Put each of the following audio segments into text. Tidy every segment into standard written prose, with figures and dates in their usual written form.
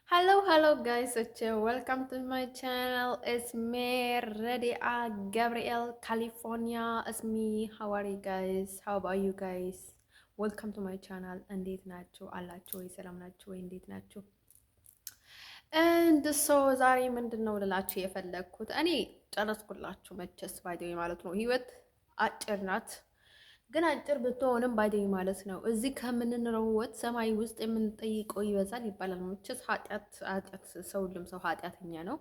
Hello guys, welcome to my channel. It's me, Radia Gabriel, California. It's me. How are you guys? How about you guys? Welcome to my channel. እንዴት ናችሁ? አላችሁ ወይ? ሰላም ናችሁ ወይ? እንዴት ናችሁ? and so ዛሬ ምንድነው ልላችሁ የፈለግኩት እኔ ጨረስኩላችሁ መቼስ ባይደው ማለት ነው። ህይወት አጭር ናት። ግን አጭር ብትሆንም ባይደኝ ማለት ነው። እዚህ ከምንኖረው ሰማይ ውስጥ የምንጠይቀው ይበዛል ይባላል። መቼስ ኃጢአት ሰው ሁሉም ሰው ኃጢአተኛ ነው።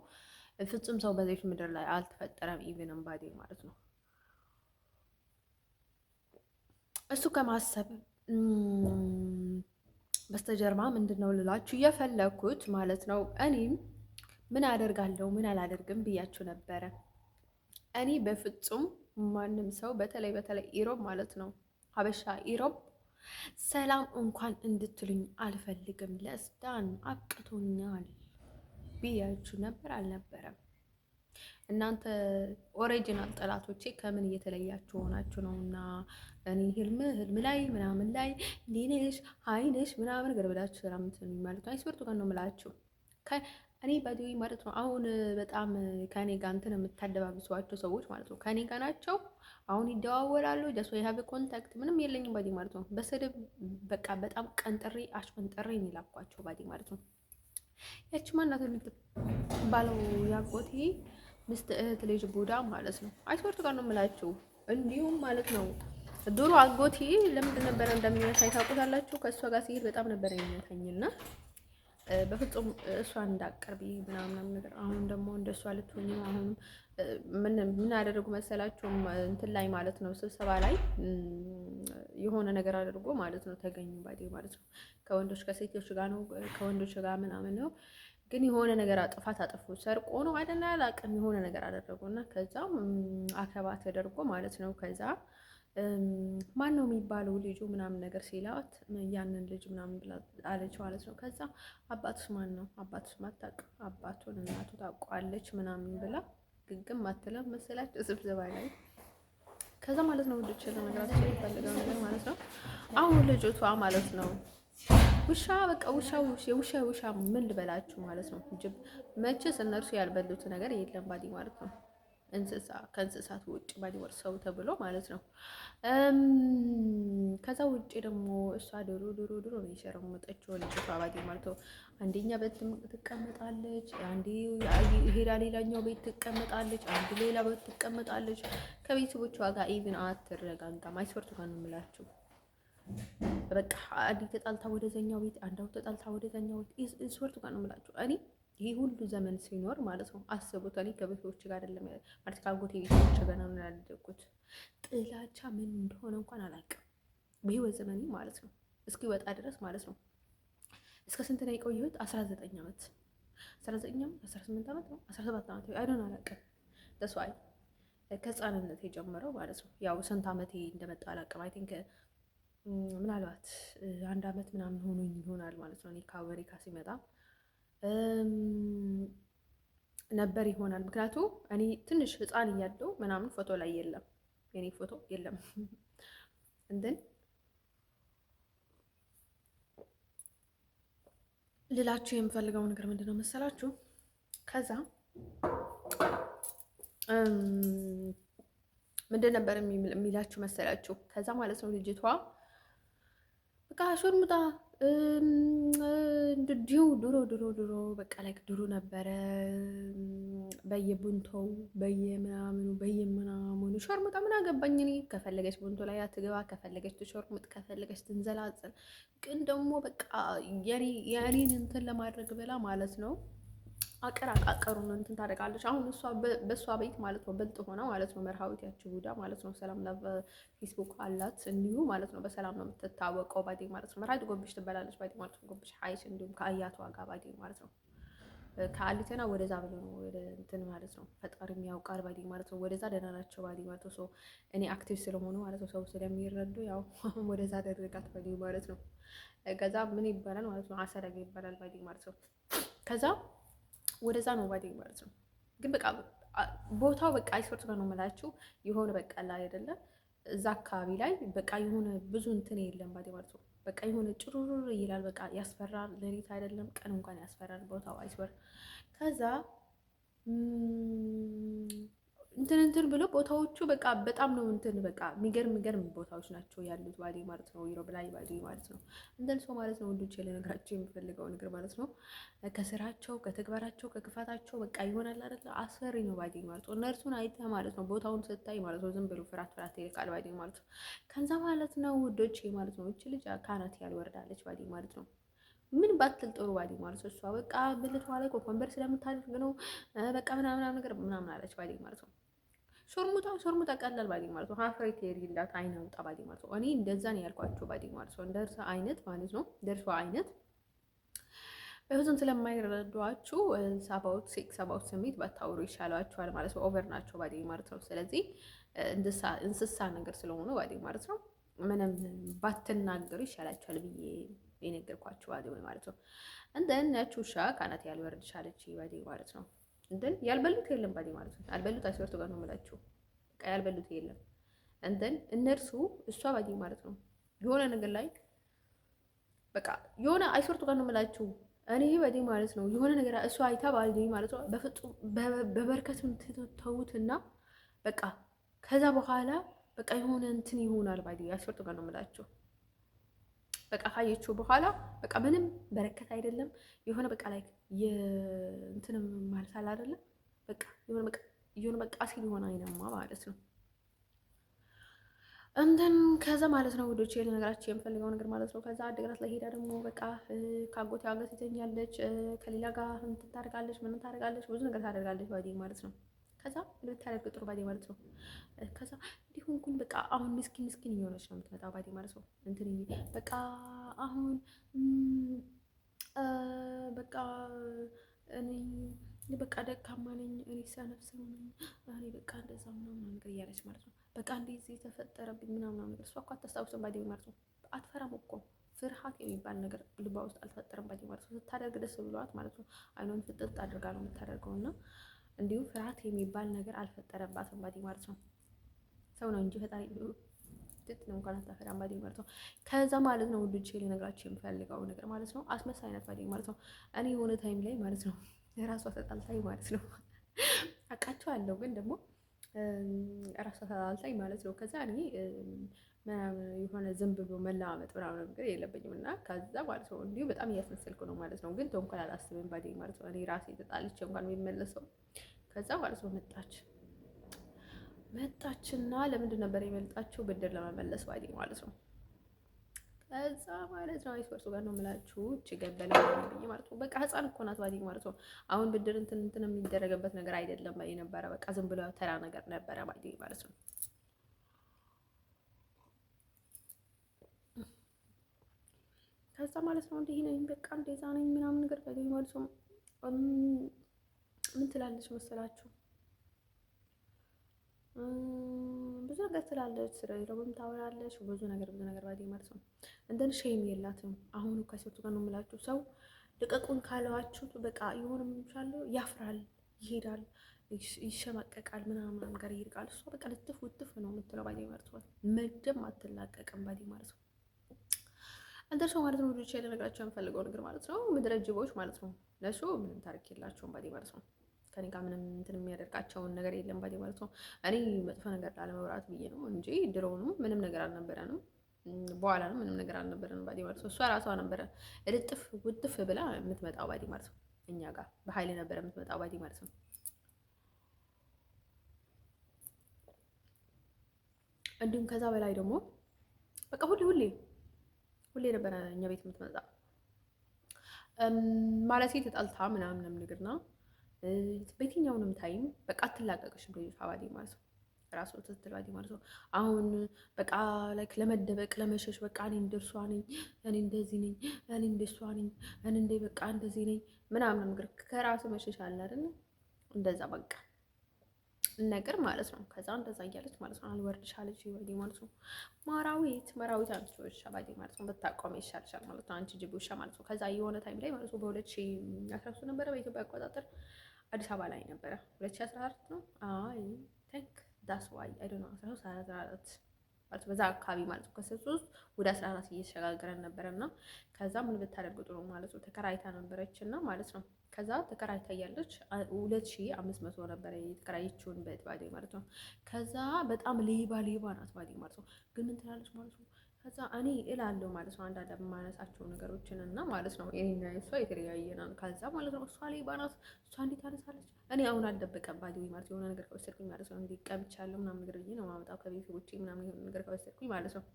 ፍጹም ሰው በዚህ ምድር ላይ አልተፈጠረም። ኢቭንም ባይደኝ ማለት ነው። እሱ ከማሰብ በስተጀርባ ምንድነው ልላችሁ የፈለኩት ማለት ነው። እኔም ምን አደርጋለሁ ምን አላደርግም ብያችሁ ነበረ። እኔ በፍጹም ማንም ሰው በተለይ ኢሮብ ማለት ነው ሀበሻ ኢሮብ ሰላም እንኳን እንድትሉኝ አልፈልግም። ለስዳን አቅቶኛል ብያችሁ ነበር አልነበረም? እናንተ ኦሪጂናል ጠላቶቼ ከምን እየተለያችሁ ሆናችሁ ነው? እና እኔ ህልም ላይ ምናምን ላይ እንዴነሽ ሀይነሽ ምናምን ገርበዳችሁ ሰላም ማለት ነው። አይስበርቱ ጋር ነው የምላችሁ እኔ ባዲዊ ማለት ነው። አሁን በጣም ከኔ ጋር እንትን የምታደባብሷቸው ሰዎች ማለት ነው ከኔ ጋር ናቸው። አሁን ይደዋወላሉ። ጀሶ የሀብ ኮንታክት ምንም የለኝም ባዲ ማለት ነው። በስድብ በቃ በጣም ቀንጥሬ አሽቀንጥሬ የሚላኳቸው ባዲ ማለት ነው። ያቺ ማናት የምትባለው ያጎቴ ምስት እህት ልጅ ቡዳ ማለት ነው። አይስወርቱ ጋር ነው የምላችሁ። እንዲሁም ማለት ነው ድሮ አጎቴ ለምንድን ነበረ እንደሚመታኝ ታውቁታላችሁ? ከእሷ ጋር ሲሄድ በጣም ነበረ የሚመታኝና በፍጹም እሷን እንዳቀርቢ ምናምን ነገር። አሁን ደግሞ እንደሷ ልትሆኝ ነው። አሁን ምን ያደረጉ መሰላችሁ? እንትን ላይ ማለት ነው ስብሰባ ላይ የሆነ ነገር አድርጎ ማለት ነው ተገኙ ባዴ ማለት ነው። ከወንዶች ከሴቶች ጋር ነው ከወንዶች ጋር ምናምን ነው። ግን የሆነ ነገር ጥፋት አጠፉ። ሰርቆ ነው አይደል አላውቅም። የሆነ ነገር አደረጉና ከዛ አከባ ተደርጎ ማለት ነው ከዛ ማን ነው የሚባለው ልጁ ምናምን ነገር ሲላት ያንን ልጅ ምናምን ብላ አለች ማለት ነው። ከዛ አባቱስ ማን ነው? አባቱስ ማታውቅ አባቱን እናቱ ታውቋለች ምናምን ብላ ግግም አትለም መሰላችሁ ስብሰባ ላይ። ከዛ ማለት ነው ወንዶች ለነገራችን የሚፈልገው ነገር ማለት ነው። አሁን ልጅቷ ማለት ነው ውሻ በቃ ውሻ ምን ልበላችሁ ማለት ነው። ጅብ መቼስ እነርሱ ያልበሉት ነገር የለም ባዲ ማለት ነው። እንስሳ ከእንስሳት ውጭ ባዲወር ሰው ተብሎ ማለት ነው። ከዛ ውጭ ደግሞ እሷ ድሮ ነው የሸረመጠችው ልጅቷ ባዲ ማለት ነው። አንደኛ ቤት ትቀመጣለች፣ አንዴ ሄዳ ሌላኛው ቤት ትቀመጣለች፣ አንድ ሌላ ቤት ትቀመጣለች። ከቤተሰቦቿ ጋር ኢቭን አትረጋጋም። አይስወርቱ ጋር ነው የምላችሁ። በቃ አንዴ ተጣልታ ወደዛኛው ቤት፣ አንዳው ተጣልታ ወደዛኛው ቤት። አይስወርቱ ጋር ነው የምላችሁ እኔ ይሄ ሁሉ ዘመን ሲኖር ማለት ነው። አስቡት። እኔ ከቤተሰቦች ጋር አይደለም ማለት ከአጎቴ ቤተሰቦች ጋር ነው ያደግኩት። ጥላቻ ምን እንደሆነ እንኳን አላውቅም በህይወት ዘመኔ ማለት ነው። እስኪ ወጣ ድረስ ማለት ነው። እስከ ስንት ነው የቆየሁት? 19 ዓመት 19 ዓመት 18 ዓመት ነው 17 ዓመት አይዶን አላውቅም። ተስዋይ ከህፃንነት የጀመረው ማለት ነው። ያው ስንት ዓመቴ እንደመጣ አላውቅም። አይ ቲንክ ምናልባት 1 ዓመት ምናምን ሆኖኝ ይሆናል ማለት ነው። እኔ ከአሜሪካ ሲመጣ ነበር ይሆናል። ምክንያቱ እኔ ትንሽ ህፃን እያለሁ ምናምን ፎቶ ላይ የለም፣ የኔ ፎቶ የለም። እንትን ልላችሁ የምፈልገው ነገር ምንድነው መሰላችሁ? ከዛ ምንድን ነበር የሚላችሁ መሰላችሁ? ከዛ ማለት ነው ልጅቷ በቃ ሾርሙጣ ድሮ በቃ ላይ ድሮ ነበረ በየቡንቶው በየምናምኑ ሸርሙጣ ምን አገባኝ እኔ። ከፈለገች ቡንቶ ላይ አትገባ፣ ከፈለገች ትሾርሙጥ፣ ከፈለገች ትንዘላጽል። ግን ደግሞ በቃ የኔን እንትን ለማድረግ ብላ ማለት ነው አቀራቃቀሩን እንትን ታደርጋለች። አሁን እሷ በእሷ ቤት ማለት ነው ብልጥ ሆነ ማለት ነው። መርሃዊት ያቺ ቡዳ ማለት ነው። ሰላም ፌስቡክ አላት እንዲሁ ማለት ነው። በሰላም ነው የምትታወቀው ባዴ ማለት ነው። መርሃዊት ጎብሽ ትበላለች ባዴ ማለት ነው። ጎብሽ ሀይሽ እንዲሁም ከአያቷ ጋር ባዴ ማለት ነው። ከአሊተና ወደዛ ብሎ ነው ወደ እንትን ማለት ነው። ፈጣሪ የሚያውቃል ባዴ ማለት ነው። ወደዛ ደህና ናቸው ባዴ ማለት ነው። እኔ አክቲቭ ስለሆኑ ማለት ነው ሰው ስለሚረዱ ያው ወደዛ ደረጋት ባዴ ማለት ነው። ከዛ ምን ይባላል ማለት ነው አሰረገ ይባላል ባዴ ማለት ነው። ከዛ ወደዛ ነው ባዴ ማለት ነው። ግን በቃ ቦታው በቃ አይስወርት ጋር ነው የምላችሁ። የሆነ በቃ ላይ አይደለም እዛ አካባቢ ላይ በቃ የሆነ ብዙ እንትን የለም ባዴ ማለት ነው። በቃ የሆነ ጭሩር ይላል። በቃ ያስፈራል። ሌሊት አይደለም ቀን እንኳን ያስፈራል ቦታው አይስበር። ከዛ እንትን ብሎ ቦታዎቹ በቃ በጣም ነው እንትን በቃ የሚገርም ቦታዎች ናቸው ያሉት ባሌ ማለት ነው። ኢሮብ ላይ ባሌ ማለት ነው። እንደን ሰው ማለት ነው ወንዶች ልነግራቸው የሚፈልገው ነገር ማለት ነው ከስራቸው ከተግባራቸው ከክፋታቸው በቃ ይሆናል አይደል? አስፈሪ ነው ባሌ ማለት ነው። እነርሱን አይተህ ማለት ነው ቦታውን ስታይ ማለት ነው ዝም ብሎ ፍራት ይልቃል ባሌ ማለት ነው። ከዛ ማለት ነው ውዶቼ ማለት ነው እቺ ልጅ ካናት ያልወርዳለች ባሌ ማለት ነው። ምን ባትል ጥሩ ባሌ ማለት ነው። እሷ በቃ ብልቷ ላይ ኮንበር ስለምታደርግ ነው በቃ ምናምን ነገር ምናምን አለች ባሌ ማለት ነው። ሾርሙጣ ቀላል ባዲ ማለት ነው። ሀፍሬት የሌላት አይነ ውጣ ባዲ ማለት ነው። እኔ እንደዛ ነው ያልኳቸው ባዲ ማለት ነው። እንደርሷ አይነት ማለት ነው። ደርሷ አይነት በብዙም ስለማይረዷችሁ ሰባውት ስሜት ባታወሩ ይሻላችኋል ማለት ነው። ኦቨር ናቸው ባዲ ማለት ነው። ስለዚህ እንስሳ ነገር ስለሆኑ ባዲ ማለት ነው። ምንም ባትናገሩ ይሻላችኋል ብዬ የነገርኳችሁ ባዲ ማለት ነው። እንደን ያቺ ውሻ ካናት ያልወርድሻለች ባዲ ማለት ነው። እንትን ያልበሉት የለም ባዲ ማለት ነው። ያልበሉት አይስወርቱ ጋር ነው የምላችሁ። በቃ ያልበሉት የለም። እንትን እነርሱ እሷ ባዲ ማለት ነው የሆነ ነገር ላይ በቃ የሆነ አይስወርቱ ጋር ነው የምላችሁ። እኔ ባዲ ማለት ነው የሆነ ነገር እሷ አይታ ባዲ ማለት ነው በፍጹም በበርከትም ተውትና በቃ ከዛ በኋላ በቃ የሆነ እንትን ይሆናል ባዲ አይስወርቱ ጋር ነው የምላችሁ። በቃ ካየችው በኋላ በቃ ምንም በረከት አይደለም የሆነ በቃ ላይ የእንትንም ማለት አለ አይደለም በቃ የሆነ በቃ ሲል የሆነ አይነማ ማለት ነው። እንትን ከዛ ማለት ነው ውዶቼ ልነግራችሁ የምፈልገው ነገር ማለት ነው። ከዛ አድግራት ላይ ሄዳ ደግሞ በቃ ካጎቴ አንገት ትተኛለች፣ ከሌላ ጋር እንትን ታደርጋለች፣ ምን ታደርጋለች፣ ብዙ ነገር ታደርጋለች ባዲ ማለት ነው። ከዛ ልታደርግ ጥሩ ባዲ ማለት ነው። ከዛ እንዲሁም ግን በቃ አሁን ምስኪን እየሆነች ነው የምትመጣው ባዲ ማለት ነው። እንትን በቃ አሁን በቃ እኔ በቃ ደካማ ነኝ፣ እኔ ሰነፍ ሰው ነኝ፣ እኔ በቃ እንደዛ ምናምን ነገር እያለች ማለት ነው። በቃ እንደዚህ የተፈጠረብኝ ምናምን ነገር እሷ እኮ አታስታውስም ባዲ ማለት ነው። አትፈራም እኮ ፍርሃት የሚባል ነገር ልቧ ውስጥ አልተፈጠረም ባዲ ማለት ነው። ስታደርግ ደስ ብሏት ማለት ነው። አይኗን ፍጥጥ አድርጋ ነው የምታደርገው እና እንዲሁም ፍርሃት የሚባል ነገር አልፈጠረባትም ባዲ ማለት ነው። ሰው ነው እንጂ ፈጣሪ ጥጥ ነው እንኳን አታፈራም ባዲ ማለት ነው። ከዛ ማለት ነው ውዶቼ ልነግራችሁ የምፈልገው ነገር ማለት ነው አስመሳይ አይነት ባዲ ማለት ነው። እኔ የሆነ ታይም ላይ ማለት ነው ራሷ ተጣልታኝ ማለት ነው አውቃቸዋለሁ፣ ግን ደግሞ ራሷ ተጣልታኝ ማለት ነው። ከዛ እኔ የሆነ ዝም ብሎ መለማመጥ ምናምን ነገር የለብኝም እና ከዛ ማለት ነው እንዲሁ በጣም እያስመሰልኩ ነው ማለት ነው። ግን ተንኮል አላስብም ባዲ ማለት ነው። እኔ ራሴ ተጣልቼ እንኳን የሚመለሰው ከዛ ማለት ነው መጣችና ለምንድን ነበር የመጣችው? ብድር ለመመለስ ባዲ ማለት ነው። ከዛ ማለት ነው አይስወርሱ ጋር ነው የምላችሁ ገበለ ብዬ ማለት ነው። በቃ ህፃን እኮ ናት ባዲ ማለት ነው። አሁን ብድር እንትን የሚደረግበት ነገር አይደለም ባዲ ነበረ። በቃ ዝም ብሎ ተራ ነገር ነበረ ባዲ ማለት ነው። ከዛ ማለት ነው እንዲህ ነኝ በቃ እንደዛ ነኝ ምናምን ነገር ባዲ ማለት ነው። ምን ትላለች መሰላችሁ? ብዙ ነገር ትላለች፣ ስለ ሮብም ታወራለች፣ ብዙ ነገር ባዲ ማለት ነው። እንደን ሼም የላትም። አሁን ከሴቱ ጋር ነው የምላችሁ። ሰው ልቀቁን ካለዋችሁ በቃ የሆነ ምንቻለው ያፍራል፣ ይሄዳል፣ ይሸማቀቃል፣ ምናምን ነገር ይርቃል። እሷ በቃ ልትፍ ነው የምትለው ባዲ ማለት ነው። መደም አትላቀቅም ባዲ ማለት ነው። እንደርሶ ማለት ነው ልጅ ለነገራቸው የምፈልገው ነገር ማለት ነው። ምድረ ጅቦች ማለት ነው። ለሱ ምንም ታሪክ የላቸውም ባዲ ማለት ነው። ከኔ ጋር ምንም እንትን የሚያደርጋቸውን ነገር የለም ባዲ ማለት ነው። እኔ መጥፎ ነገር ላለመውራት ብዬ ነው እንጂ ድሮውንም ምንም ነገር አልነበረንም፣ በኋላንም ምንም ነገር አልነበረንም ባዲ ማለት ነው። እሷ ራሷ ነበረ እልጥፍ ውጥፍ ብላ የምትመጣው ባዲ ማለት ነው። እኛ ጋር በኃይል ነበረ የምትመጣው ባዲ ማለት ነው። እንዲሁም ከዛ በላይ ደግሞ በቃ ሁሌ ነበረ እኛ ቤት የምትመጣ ማለት ተጣልታ ምናምን ነገርና በየትኛውንም ታይም በቃ አትላቀቅሽም ልጅቷ ባዲ ማለት ነው። ራሱ ትትል ባዲ ማለት ነው። አሁን በቃ ላይክ ለመደበቅ ለመሸሽ በቃ እኔ እንደሷ ነኝ፣ እኔ እንደዚህ ነኝ፣ እኔ እንደሷ ነኝ፣ እኔ እንደ በቃ እንደዚህ ነኝ ምናምን ነገር ከራሱ መሸሽ አለ አይደል? እንደዛ በቃ ነገር ማለት ነው። ከዛ እንደዛ እያለች ማለት ነው አልወርድሽ አለች ባዲ ማለት ነው። መራዊት አንቺ ውሻ ባዲ ማለት ነው ብታቆሚ ይሻልሻል ማለት ነው። አንቺ ጅብ ውሻ ማለት ነው። ከዛ የሆነ ታይም ላይ ማለት ነው በ2013 ነበረ በኢትዮጵያ አቆጣጠር አዲስ አበባ ላይ ነበረ 2014 ነው። አይ ቲንክ ዳስ ዋይ አይ ዶንት ኖ 13 ማለት በዛ አካባቢ ማለት ነው። ከ13 ወደ 14 እየተሸጋገረን ነበረና ከዛ ምን ብታደርግ ጥሩ ማለት ነው ተከራይታ ነበረችና ማለት ነው። ከዛ ተከራይታ እያለች 2500 ነበረ የተከራየችውን ቤት ባዴ ማለት ነው። ከዛ በጣም ሌባ ናት ባዴ ማለት ነው። ግን ምን ትላለች ማለት ነው። ከዛ እኔ እላለሁ ማለት ነው አንዳንድ የማነሳቸው ነገሮችን እና ማለት ነው ይሄን እሷ የተለያየ ናት። ከዛ ማለት ነው እሷ ሌባ ናት፣ እሷ እንዴት ታነሳለች? እኔ አሁን አልደበቀባት ወይ ማለት የሆነ ነገር ከወሰድኩኝ ማለት ነው እንዲህ ቀብቻለሁ ምናምን ነገር ብዬ ነው ማመጣው ከቤተሰቦቼ ምናምን የሆነ ነገር ከወሰድኩኝ ማለት ነው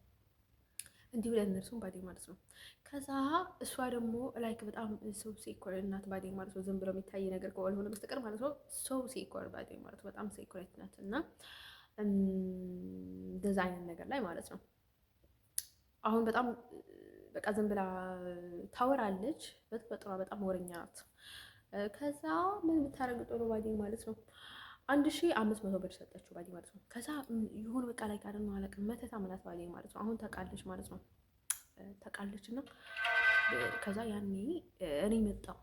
እንዲሁ ለእነርሱም ባዴ ማለት ነው። ከዛ እሷ ደግሞ ላይክ በጣም ሰው ሴኮር እናት ባዴ ማለት ነው። ዝም ብሎ የሚታይ ነገር ካልሆነ በስተቀር ማለት ነው ሰው ሴኮር ባዴ ማለት ነው። በጣም ሴኮሬት ናት እና እንደዛ አይነት ነገር ላይ ማለት ነው አሁን በጣም በቃ ዝም ብላ ታወራለች። በተፈጥሯ በጣም ወረኛ ናት። ከዛ ምን ብታረግ ጥሩ ባዴ ማለት ነው 1500 ብር ሰጠችው ባዴ ማለት ነው። ከዛ ይሁን በቃ ላይ ቃል ነው አለቅ መተታ ምናት ባዴ ማለት ነው። አሁን ታውቃለች ማለት ነው ታውቃለች። እና ከዛ ያኔ እኔ መጣሁ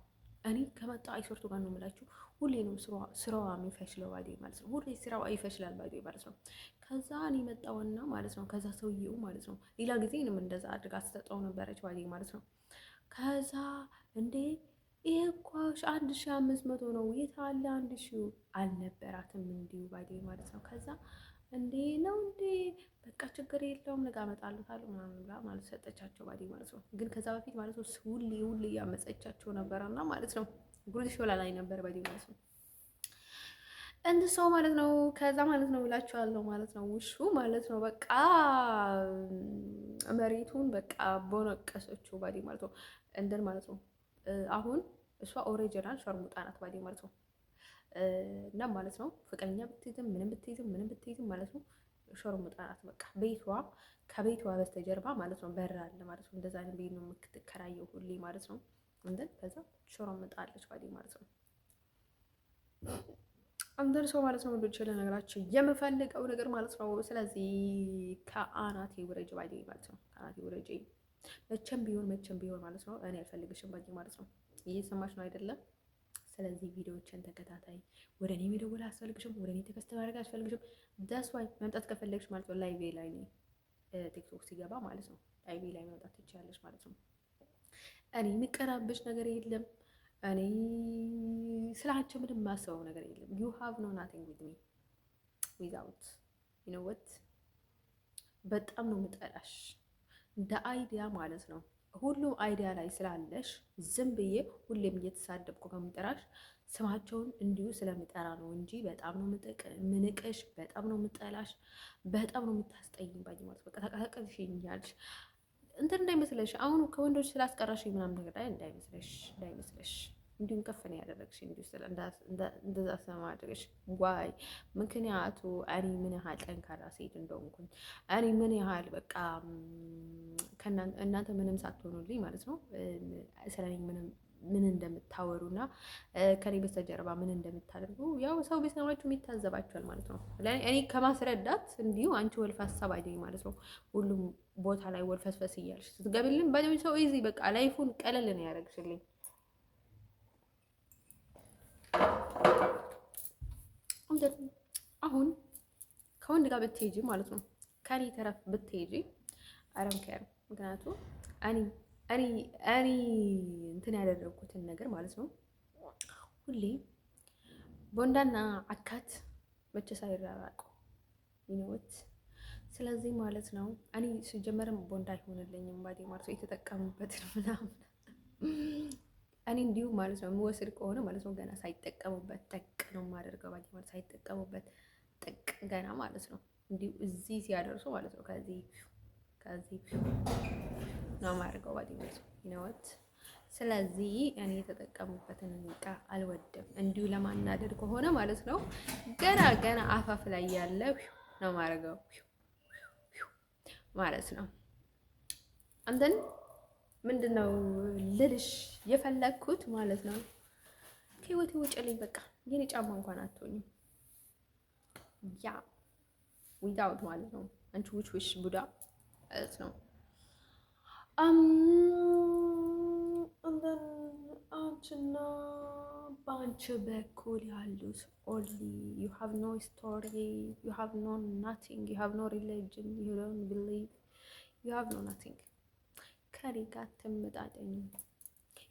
እኔ ከመጣ አይሶርቱ ጋር ነው የምላችሁ ሁሌ ነው ስራዋ የሚፈሽለው ባዴ ማለት ነው። ሁሌ ስራዋ ይፈሽላል ባዴ ማለት ነው። ከዛ እኔ መጣውና ማለት ነው ከዛ ሰውዬው ማለት ነው ሌላ ጊዜ እኔም እንደዛ አድርጋ ስትሰጠው ነበረች ባዴ ማለት ነው። ከዛ እንዴ ይሄ እኮ 1500 ነው የት አለ 1000 አልነበራትም እንዲሁ ባዴ ማለት ነው። ከዛ እንዴ ነው እንዴ በቃ ችግር የለውም ነገ አመጣልታለሁ ምናምን ብላ ማለት ሰጠቻቸው ባዴ ማለት ነው። ግን ከዛ በፊት ማለት ነው ሁሌ እያመፀቻቸው ነበረና ማለት ነው ጉርድ ሾላ ላይ ነበር ባዴ ማለት ነው እንድ ሰው ማለት ነው። ከዛ ማለት ነው ብላችኋለሁ ማለት ነው ውሹ ማለት ነው በቃ መሬቱን በቃ ቦነቀሰችው ባዴ ማለት ነው እንደን ማለት ነው። አሁን እሷ ኦሪጂናል ሸርሙጣ ናት ባዴ ማለት ነው። እና ማለት ነው ፍቅረኛ ብትይዝም ምንም ብትይዝም ማለት ነው ሸርሙጣ ናት። በቃ ቤቷ ከቤቷ በስተጀርባ ማለት ነው በር አለ ማለት ነው። እንደዛ ነው ቤት ነው የምትከራየው ሁሌ ማለት ነው። እንደን ከዛ ሸርሙጣ አለች ባዴ ማለት ነው። አንደር ሰው ማለት ነው ወንዶች ለነገራችን የምፈልገው ነገር ማለት ነው። ስለዚህ ከአናቴ ውረጅ ባዴ ማለት ነው። ከአናቴ ውረጅ መቼም ቢሆን ማለት ነው እኔ አልፈልግሽም ባዴ ማለት ነው። እየሰማሽ ነው አይደለም? ስለዚህ ቪዲዮዎችን ተከታታይ ወደ እኔ መደወል አያስፈልግሽም፣ ወደ እኔ ቴክስት ማድረግ አያስፈልግሽም። ዳስ ዋይ መምጣት ከፈለግሽ ማለት ነው ላይቬ ላይ ነው ቲክቶክ ሲገባ ማለት ነው ላይቬ ላይ መምጣት ትችያለሽ ማለት ነው። እኔ የሚቀራብሽ ነገር የለም። እኔ ስለ አንቺ ምንም የማስበው ነገር የለም። ዩ ሃቭ ኖ ናቲንግ ዊዝ ሚ ዊዛውት ዩ ኖ ወት በጣም ነው የምጠላሽ እንደ አይዲያ ማለት ነው። ሁሉም አይዲያ ላይ ስላለሽ ዝም ብዬ ሁሌም እየተሳደብኩ ከምጠራሽ ስማቸውን እንዲሁ ስለምጠራ ነው እንጂ በጣም ነው ምንቅሽ፣ በጣም ነው ምጠላሽ፣ በጣም ነው የምታስጠይኝ ባይ ማለት በቃ ተቀቀልሽኛልሽ እንትን እንዳይመስለሽ አሁን ከወንዶች ስላስቀራሽ ምናምን ነገር ላይ እንዳይመስለሽ እንዲሁም ከፍ ነው ያደረግሽ እንዲሁ እንደዛ ስለማድረግሽ ዋይ ምክንያቱ እኔ ምን ያህል ጠንካራ ሴት እንደሆንኩኝ እኔ ምን ያህል በቃ እናንተ ምንም ሳትሆኑልኝ ማለት ነው ስለኔ ምን እንደምታወሩና ከኔ በስተጀርባ ምን እንደምታደርጉ ያው ሰው ቤተሰባችሁ ይታዘባችኋል ማለት ነው። እኔ ከማስረዳት እንዲሁ አንቺ ወልፍ ሀሳብ አይደኝ ማለት ነው። ሁሉም ቦታ ላይ ወልፈስፈስ እያልሽ ስትገቢልን ባይ ሰው ኢዚ በቃ ላይፉን ቀለል ነው ያደረግሽልኝ። አሁን ከወንድ ጋር ብትሄጂ ማለት ነው ከኔ ተረፍ ብትሄጂ አረምከር ምክንያቱም እኔ እንትን ያደረኩትን ነገር ማለት ነው ሁሌ ቦንዳና አካት መቼ ሳይራራቁ ይኖት። ስለዚህ ማለት ነው እኔ ሲጀመርም ቦንዳ አይሆንልኝም ባዴ ማለት ነው የተጠቀሙበትን ምናምን እኔ እንዲሁ ማለት ነው የምወስድ ከሆነ ማለት ነው ገና ሳይጠቀሙበት ጠቅ ነው የማደርገው ባዴ ማለት ሳይጠቀሙበት ጠቅ ገና ማለት ነው እንዲሁ እዚህ ሲያደርሱ ማለት ነው ከዚህ ነው የማደርገው ባዴ ማለት ነው ይነወት። ስለዚህ እኔ የተጠቀሙበትን እቃ አልወድም። እንዲሁ ለማናደድ ከሆነ ማለት ነው ገና አፋፍ ላይ ያለ ነው የማደርገው ማለት ነው። አንተን ምንድነው ልልሽ የፈለግኩት ማለት ነው ከህይወቴ ውጭልኝ በቃ የኔ ጫማ እንኳን አትሆኝም ያ ዊዛውት ማለት ነው አንቺ ውሽ ቡዳ ማለት ነው። አንቺና በአንቺ በኩል ያሉት ኦንሊ ዩ ሃቭ ኖ ስቶሪ ዩ ሃቭ ኖ ናቲንግ ዩ ሃቭ ኖ ሪሊጅን ዩ ዶንት ቢሊቭ ዩ ሃቭ ኖ ናቲንግ። ከኔ ጋር ትመጣጠኝ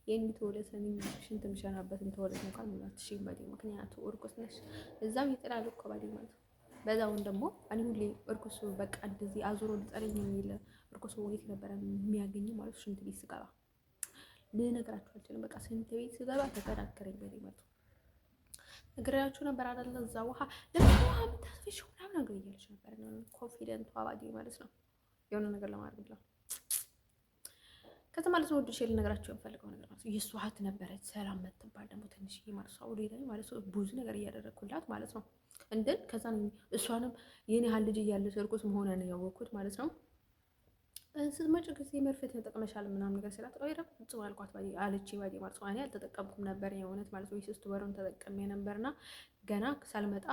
የሚትወለሰን ሽንት ምሸናበትን ተወለስ እንኳን ሙላት ሺ ባዲ ምክንያቱ እርኩስ ነሽ። እዛም ይጥላል እኮ ባዲ ማለት ነው። በዛውን ደግሞ እኔ ሁሌ እርኩስ በቃ እንደዚህ አዙሮ ሊጠለኝ የሚል እርኩስ ወዴት ነበረ የሚያገኝ ማለት ሽንት ቤት ስገባ ልነግራችሁ አልችልም። በቃ ሽንት ቤት ስገባ ተከራከረኝ ባዲ ማለት ነው። ነግሬያችሁ ነበር አይደለ? እዛ ውሃ ለውሃ ምታስፈሽ ምናምን ነገር እያለች ነበር። ኮንፊደንቷ ባዲ ማለት ነው የሆነ ነገር ለማድረግ ብላ ከዛ ማለት ነው ወድሽ ልነግራችሁ የምፈልገው ነገር ማለት ነው የእሷ እህት ነበረች ሰላም የምትባል ደግሞ ትንሽዬ ማለት ነው ሳውዲ ላይ ማለት ነው ብዙ ነገር እያደረግኩላት ማለት ነው። እንደን ከዛ እሷንም የኔ ያህል ልጅ እያለች እርኩስ መሆኗን ያወቅኩት ማለት ነው። ስትመጪ ጊዜ መርፌት ተጠቅመሻል ምናምን ነገር ስላት ኦይራ ጽዋ አልኳት ባዲ አለች ባዲ ማለት ነው። እኔ አልተጠቀምኩም ነበር የእውነት ማለት ነው። የሶስት ወሩን ተጠቅሜ ነበርና ገና ሳልመጣ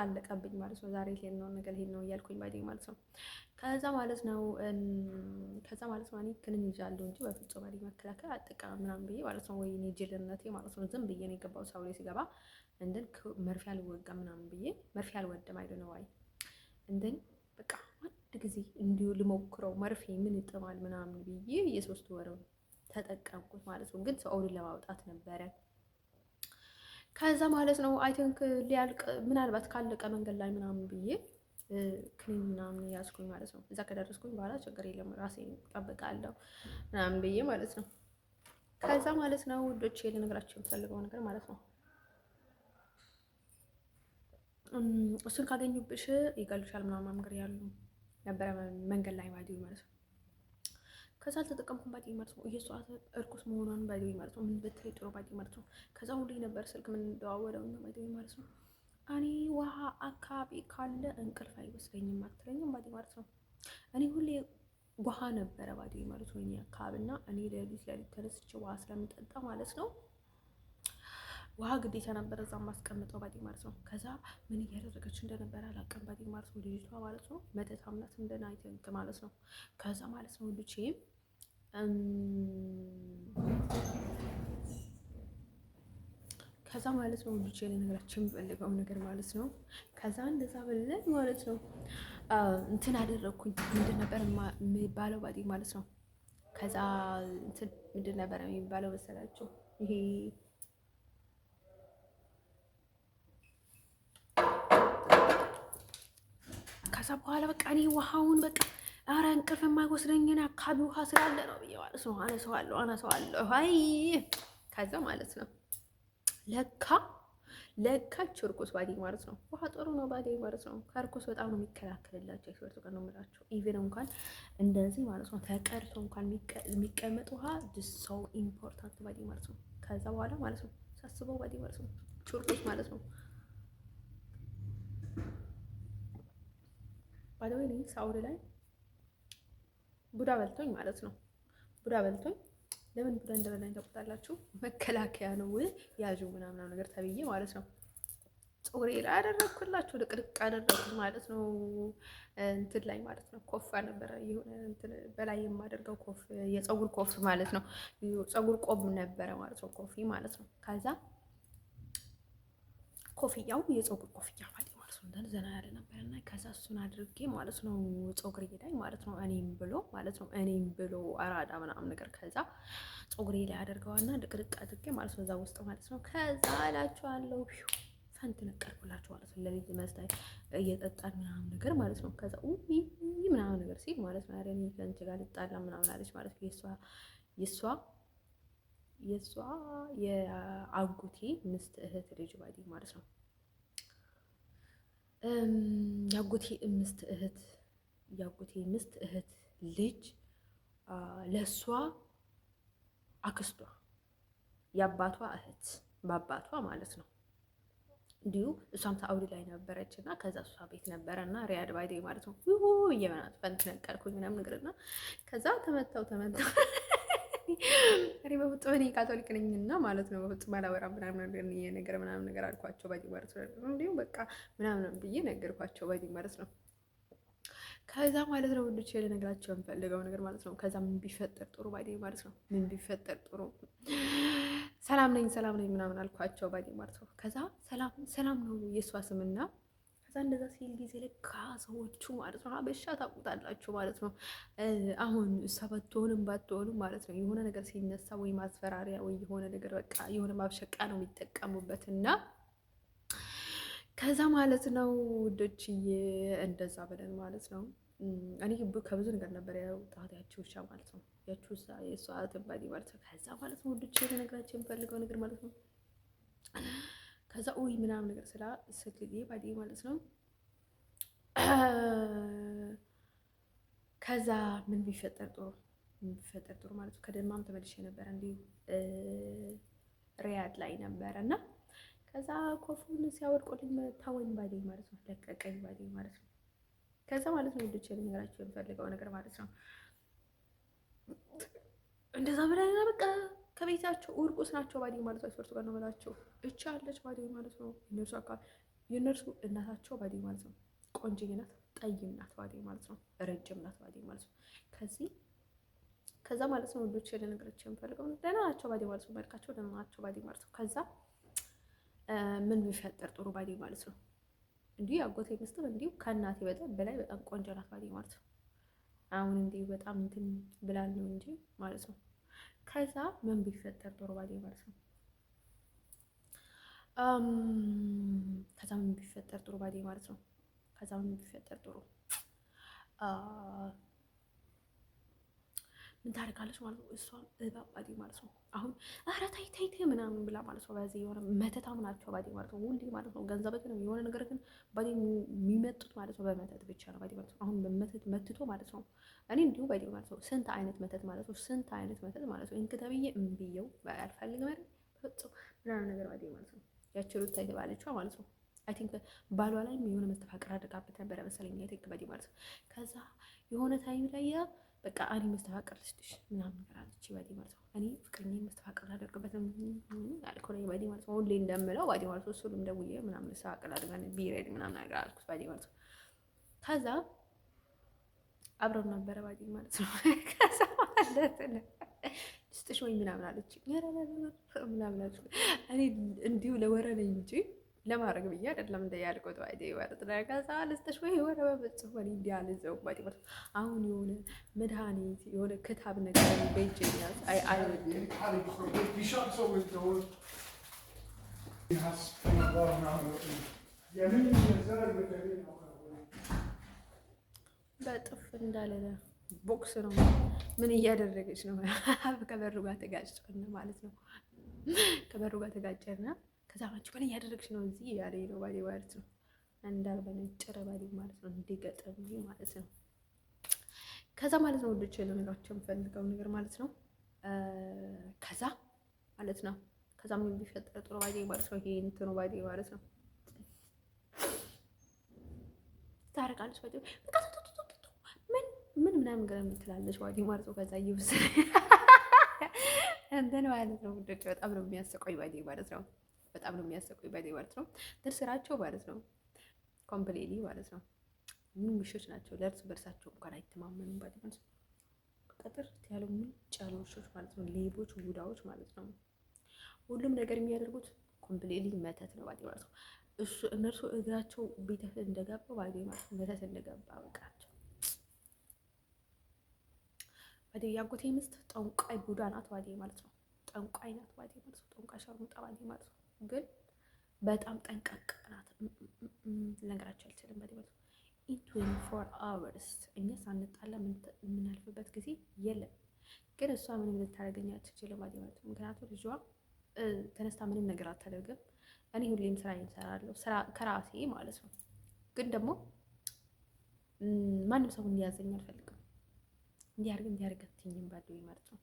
አለቀብኝ ማለት ነው። ዛሬ ይሄን ነው ነገር ይሄን ነው እያልኩኝ ባዲ ማለት ነው። ከዛ ማለት ነው እኔ ክንን ይዣለሁ እንጂ በፍጹም ባዲ መከላከል አጠቃም ምናምን ብዬ ማለት ነው። ወይ እኔ ጅልነቴ ማለት ነው ዝም ብዬ ነው የገባው ሰው ላይ ሲገባ እንደን መርፌ አልወጋም ምናምን ብዬ መርፌ አልወደም አይደል ነው አይ እንደን በቃ አንድ ጊዜ እንዲሁ ልሞክረው መርፌ ምን ይጥማል ምናምን ብዬ የሶስት ወሩን ተጠቀምኩት ማለት ነው። ግን ሰውውን ለማውጣት ነበረ። ከዛ ማለት ነው አይ ቲንክ ሊያልቅ ምናልባት ካለቀ መንገድ ላይ ምናምን ብዬ ክኒን ምናምን ያዝኩኝ ማለት ነው። እዛ ከደረስኩኝ በኋላ ችግር የለም ራሴን እጠብቃለሁ ምናምን ብዬ ማለት ነው። ከዛ ማለት ነው ውዶቼ ልነግራችሁ የምፈልገው ነገር ማለት ነው እሱን ካገኙብሽ ይገሉሻል ምናምን ነገር ያሉ ነበረ መንገድ ላይ ባዲ ማለት ነው። ከዛ አልተጠቀምኩም ባዲ ማለት ነው። እየሷ እርኩስ መሆኗን ባዲ ማለት ነው። ምን ብትይ ጥሩ ባዲ ማለት ነው። ከዛ ሁሉ ነበር ስልክ ምን እንደዋወለው እና ባዲ ማለት ነው። እኔ ውሃ አካባቢ ካለ እንቅልፍ አይወስደኝም አትለኝም ባዲ ማለት ነው። እኔ ሁሌ ውሃ ነበረ ባዲ ማለት ነው። እኔ አካባቢና እኔ ሌሊት ተነስቼ ውሃ ስለምጠጣ ማለት ነው ውሃ ግዴታ ነበር እዛ ማስቀምጠው ባዲ ማለት ነው። ከዛ ምን እያደረገች እንደነበረ አላውቅም ባዲ ማለት ነው። ልጅቷ ማለት ነው መተት አምናት እንደናይተንክ ማለት ነው። ከዛ ማለት ነው ልጄ ከዛ ማለት ነው ልጄ ለነገራችን የምፈልገው ነገር ማለት ነው። ከዛ እንደዛ በለኝ ማለት ነው እንትን አደረኩኝ ምንድን ነበር የሚባለው ባዲ ማለት ነው። ከዛ እንትን ምንድን ነበር የሚባለው መሰላችሁ ይሄ ከዛ በኋላ በቃ እኔ ውሃውን በቃ ኧረ እንቅልፍ የማይወስደኝን አካባቢ ውሃ ስላለ ነው ብዬ ማለት ነው አነሳዋለሁ። አይ ከዛ ማለት ነው ለካች እርኩስ ባዲ ማለት ነው። ውሃ ጥሩ ነው ባዲ ማለት ነው። ከእርኩስ በጣም ነው የሚከላከልላቸው። ኤክስፐርት ጋር ነው የምላቸው። ኢቨን እንኳን እንደዚህ ማለት ነው ተቀርቶ እንኳን የሚቀመጥ ውሃ ሰው ኢምፖርታንት ባዲ ማለት ነው። ከዛ በኋላ ማለት ነው ሳስበው ባዲ ማለት ነው እርኩስ ማለት ነው። ባለው እኔ ሳውዲ ላይ ቡዳ በልቶኝ ማለት ነው። ቡዳ በልቶኝ ለምን ቡዳ እንደበላኝ ታውቁታላችሁ? መከላከያ ነው ያዡ ምናምን ነገር ተብዬ ማለት ነው። ፀጉሬ ላይ አደረኩላችሁ ድቅድቅ አደረኩት ማለት ነው። እንትን ላይ ማለት ነው ኮፍ ነበረ የሆነ እንትን በላይ የማደርገው ኮፍ የፀጉር ኮፍ ማለት ነው። ፀጉር ቆብ ነበረ ማለት ነው ኮፊ ማለት ነው። ከዛ ኮፍያው የፀጉር ኮፍያ ማለት ነው ዘና ያለ ነበርና ከዛ እሱን አድርጌ ማለት ነው ፀጉሬ ላይ ማለት ነው እኔም ብሎ አራዳ ምናምን ነገር ከዛ ፀጉሬ ላይ አደርገዋና ድቅድቅ አድርጌ ማለት ነው እዛ ውስጥ ማለት ነው። ከዛ እላችኋለሁ ፈንት ነቀልኩላችሁ ማለት ነው። ለልጅ መስታይ እየጠጣን ምናምን ነገር ማለት ነው። ከዛ ምናምን ነገር ሲል ማለት ነው አረኒ ከንቺ ጋር ልጣላ ምናምን አለች ማለት ነው። የሷ የአጎቴ ምስት እህት ልጅ ባዲ ማለት ነው። ያጎቴ ምስት እህት ልጅ ለሷ አክስቷ የአባቷ እህት በአባቷ ማለት ነው። እንዲሁ እሷም ሳውዲ ላይ ነበረች እና ከዛ እሷ ቤት ነበረ እና ሪያድ ባይዴ ማለት ነው። እየመናት ፈንት ነቀልኩኝ ምናምን ነገር እና ከዛ ተመታው እኔ በፍጹም እኔ ካቶሊክ ነኝና ማለት ነው በፍጹም አላወራም ምናምን ነገር አልኳቸው ባዲ ማለት ነው። እንዲሁም በቃ ምናምን ብዬ ነገርኳቸው ባዲ ማለት ነው። ከዛ ማለት ነው ወንዶች ልነግራቸው የምፈልገው ነገር ማለት ነው። ከዛ ምን ቢፈጠር ጥሩ ባዴ ማለት ነው። ምን ቢፈጠር ጥሩ ሰላም ነኝ ምናምን አልኳቸው ባዴ ማለት ነው። ከዛ ሰላም ነው የእሷ ስምና ከዛ እንደዛ ሲል ጊዜ ለካ ሰዎቹ ማለት ነው ሀበሻ ታውቁታላችሁ ማለት ነው። አሁን እሷ ባትሆንም ማለት ነው የሆነ ነገር ሲነሳ ወይ ማስፈራሪያ ወይ የሆነ ነገር በቃ የሆነ ማብሸቃ ነው የሚጠቀሙበት እና ከዛ ማለት ነው ውዶችዬ እንደዛ ብለን ማለት ነው። እኔ ከብዙ ነገር ነበር ያወጣሁት ያቺ ውሻ ማለት ነው። ያቺ ውሻ የእሷ ትባዲ ማለት ነው። ከዛ ማለት ነው ውዶችዬ ልነግራቸው የምፈልገው ነገር ማለት ነው። ከዛ ኡይ ምናምን ነገር ስትልዬ ባዲ ማለት ነው። ከዛ ምን ቢፈጠር ጥሩ ማለት ነው። ከደማም ተመልሼ ነበረ እንዲሁ ሪያድ ላይ ነበረ እና ከዛ ኮፉን ሲያወድቁልኝ ታወኝ ባዴ ማለት ነው። ለቀቀኝ ባዴ ማለት ነው። ከዛ ማለት ነው ልጆች ልነግራቸው የምፈልገው ነገር ማለት ነው እንደዛ ብለን በቃ ከቤታቸው እርቁስ ናቸው ባዴ ማለት ነው። ስፖርት ጋር ነው በላቸው እቻ አለች ባዴ ማለት ነው። የእነርሱ እናታቸው ባዴ ማለት ነው። ቆንጆዬ ናት፣ ጠይም ናት ባዴ ማለት ነው። ረጅም ናት ባዴ ማለት ነው። ከዛ ማለት ነው ልጆች ልነግራቸው የምፈልገው ደህና ናቸው ባዴ ማለት ነው። መልካቸው ደህና ናቸው ባዴ ማለት ነው። ከዛ ምን ቢፈጠር ጥሩ ባዴ ማለት ነው። እንዲሁ አጎቴ ሚስትም እንዲሁ ከእናቴ በላይ በጣም ቆንጆ ናት ባዴ ማለት ነው። አሁን እንዲሁ በጣም እንትን ብላል ነው እንጂ ማለት ነው። ከዛ ምን ቢፈጠር ጥሩ ባዴ ማለት ነው። ከዛ ምን ቢፈጠር ጥሩ ባዴ ማለት ነው። ከዛ ምን ቢፈጠር ጥሩ ምን ታደርጋለች ማለት ነው። እሷም እባብ ባዴ ማለት ነው። አሁን ኧረ ተይ ምናምን ብላ ማለት ነው። በዚህ የሆነ መተታም ናቸው ባዴ ማለት ነው። ሁሌ ማለት ነው ገንዘበት ነው የሆነ ነገር ግን ባዴ የሚመጡት ማለት ነው በመተት ብቻ ነው ባዴ ማለት ነው። አሁን በመተት መትቶ ማለት ነው። እኔ እንዲሁ ባዴ ማለት ነው ስንት አይነት መተት ማለት ነው። ስንት አይነት መተት ማለት ነው። እንክተብዬ እምብየው አልፈልግም አይደል በፍጹም ምናምን ነገር ባዴ ማለት ነው። ያችሉት የተባለችው ማለት ነው። አይ ቲንክ ባሏ ላይም የሆነ መስተፋቅር አድርጋበት ነበረ መሰለኝ። አይ ቲንክ ባዴ ማለት ነው። ከዛ የሆነ ታይም ላይ በቃ እኔ መስተፋቅር ልስጥሽ ምናምን ነገር አለች ባዴ ማለት ነው። እኔ ፍቅረኛ መስተፋቅር ላደርግበት አልኮ ላይ ባዴ ማለት ነው። ሁሌ እንደምለው ባዴ ማለት ነው። እሱንም ደውዬ ምናምን መስተፋቅር አድርገን ቢሬድ ምናምን ነገር አልኩት ባዴ ማለት ነው። ከዛ አብረው ነበረ ባዴ ማለት ነው። ከዛ ማለት ነው ልስጥሽ ወይ ምናምን አለች ምናምን አለች። እኔ እንዲሁ ለወረነኝ እንጂ ለማድረግ ብዬ አይደለም እንደ ያልኩት ባዴ ማለት ነው። ከዛ ልስጥሽ ወይ ወረ በጽፎ እንዲህ አልዘው ባዴ ማለት ነው። አሁን የሆነ መድኃኒት የሆነ ክታብ ነገር በእጄኛል አይወድም በጥፍ እንዳለ ቦክስ ነው። ምን እያደረገች ነው? ከበሩ ጋር ተጋጭተን ማለት ነው። ከበሩ ጋር ተጋጨና ከዛ አንቺ ምን እያደረግሽ ነው እዚህ ያለኝ ነው ባዴ ማለት ነው። እንዳልበነጭረ ባዴ ማለት ነው። እንዲገጠም ማለት ነው። ከዛ ማለት ነው ወንዶች ልነግራቸው የምፈልገው ነገር ማለት ነው። ከዛ ማለት ነው ከዛ ምን ቢፈጠር ጥሩ ባዴ ማለት ነው። ይሄ እንትኑ ባዴ ማለት ነው ታረቃለች ባዴ በቃ ምን ምናምን ገር ትላለች ባዴ ማለት ነው። ከዛ ይብስል እንትን ማለት ነው ወንዶች በጣም ነው የሚያስቆይ ባዴ ማለት ነው። በጣም ነው የሚያስቆይ ባዴ ማለት ነው። ስራቸው ማለት ነው ኮምፕሌሊ ማለት ነው። ምን ውሾች ናቸው። ለእርስ በርሳቸው እንኳን አይተማመኑም ባዴ ማለት ነው። ቀጥር ያሉ ምንጭ ያሉ ውሾች ማለት ነው። ሌቦች፣ ቡዳዎች ማለት ነው። ሁሉም ነገር የሚያደርጉት ኮምፕሌሊ መተት ነው ባዴ ማለት ነው። እነርሱ እግራቸው ቤተት እንደገባ ባዴ ማለት ነው። መተት እንደገባ በቃቸው ባዴ። ያጎቴ ሚስት ጠንቋይ ቡዳ ናት ባዴ ማለት ነው። ጠንቋይ ናት ባዴ ማለት ነው። ጠንቋይ ሸርሙጣ ባዴ ማለት ነው። ግን በጣም ጠንቃቃ ናት። ልነግራቸው አልችልም ባዴ ማለት ነው። ኢን 24 hours እኛ ሳንጣላ የምናልፍበት ጊዜ የለም። ግን እሷ ምንም ልታደርገኝ አትችልም ባዴ ማለት ነው። ምክንያቱም ልጇ ተነስታ ምንም ነገር አታደርግም። እኔ ሁሌም ስራ እሰራለሁ ከራሴ ማለት ነው። ግን ደግሞ ማንም ሰው እንዲያዘኝ አልፈልግም። እንዲያርግ አትይኝም ባዴ ማለት ነው።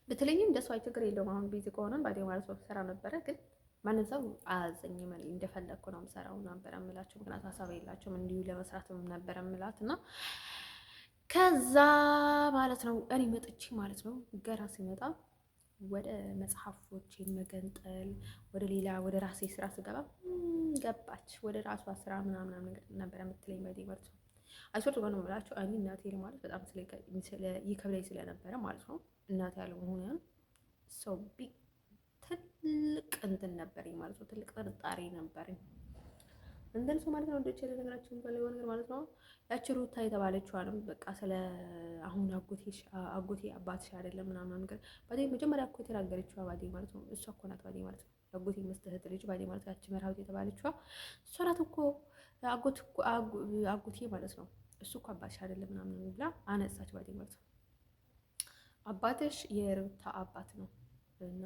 በተለይም እንደሷ ችግር የለውም። አሁን ቢዚ ከሆነን ባዴ ማለት ነው ስራ ነበረ ግን ማንም ሰው አያዘኝም። እኔ እንደፈለግኩ ነው የምሰራው ነበር የምላቸው። ምክንያት ሀሳብ የላቸውም እንዲሁ ለመስራትም ነበር የምላት እና ከዛ ማለት ነው እኔ መጥቼ ማለት ነው ገራ ሲመጣ ወደ መጽሐፎችን መገንጠል ወደ ሌላ ወደ ራሴ ስራ ስገባ ገባች። ወደ ራሷ ስራ ምናምን ነገር ነበር የምትለኝ ባዴ ማለት ነው። አይሶርት ጋር ነው የምላቸው። እኔ እናቴ ማለት በጣም ይከብደኝ ስለነበረ ማለት ነው እናቴ ያለመሆኗን ሰው ትልቅ እንትን ነበረኝ ማለት ነው። ትልቅ ጥርጣሬ ነበረኝ እንደልሱ ማለት ነው። ወንዶች ነገራችን የሚፈልገው ነገር ማለት ነው። ያቺ ሩታ የተባለችዋንም በቃ ስለ አሁን አጎቴ አባትሽ አይደለም ምናምን ነገር ባዴ መጀመሪያ እኮ የተናገረችዋ ባዴ ማለት ነው። እሷ እኮ ናት ባዴ ማለት ነው። አጎቴ መስጠት ልጅ ባዴ ማለት ያቺ መርሃዊት የተባለችዋ እሷ ናት እኮ አጎቴ ማለት ነው። እሱ እኮ አባትሽ አይደለም ምናምን ብላ አነሳች ባዴ ማለት ነው። አባትሽ የሩታ አባት ነው እና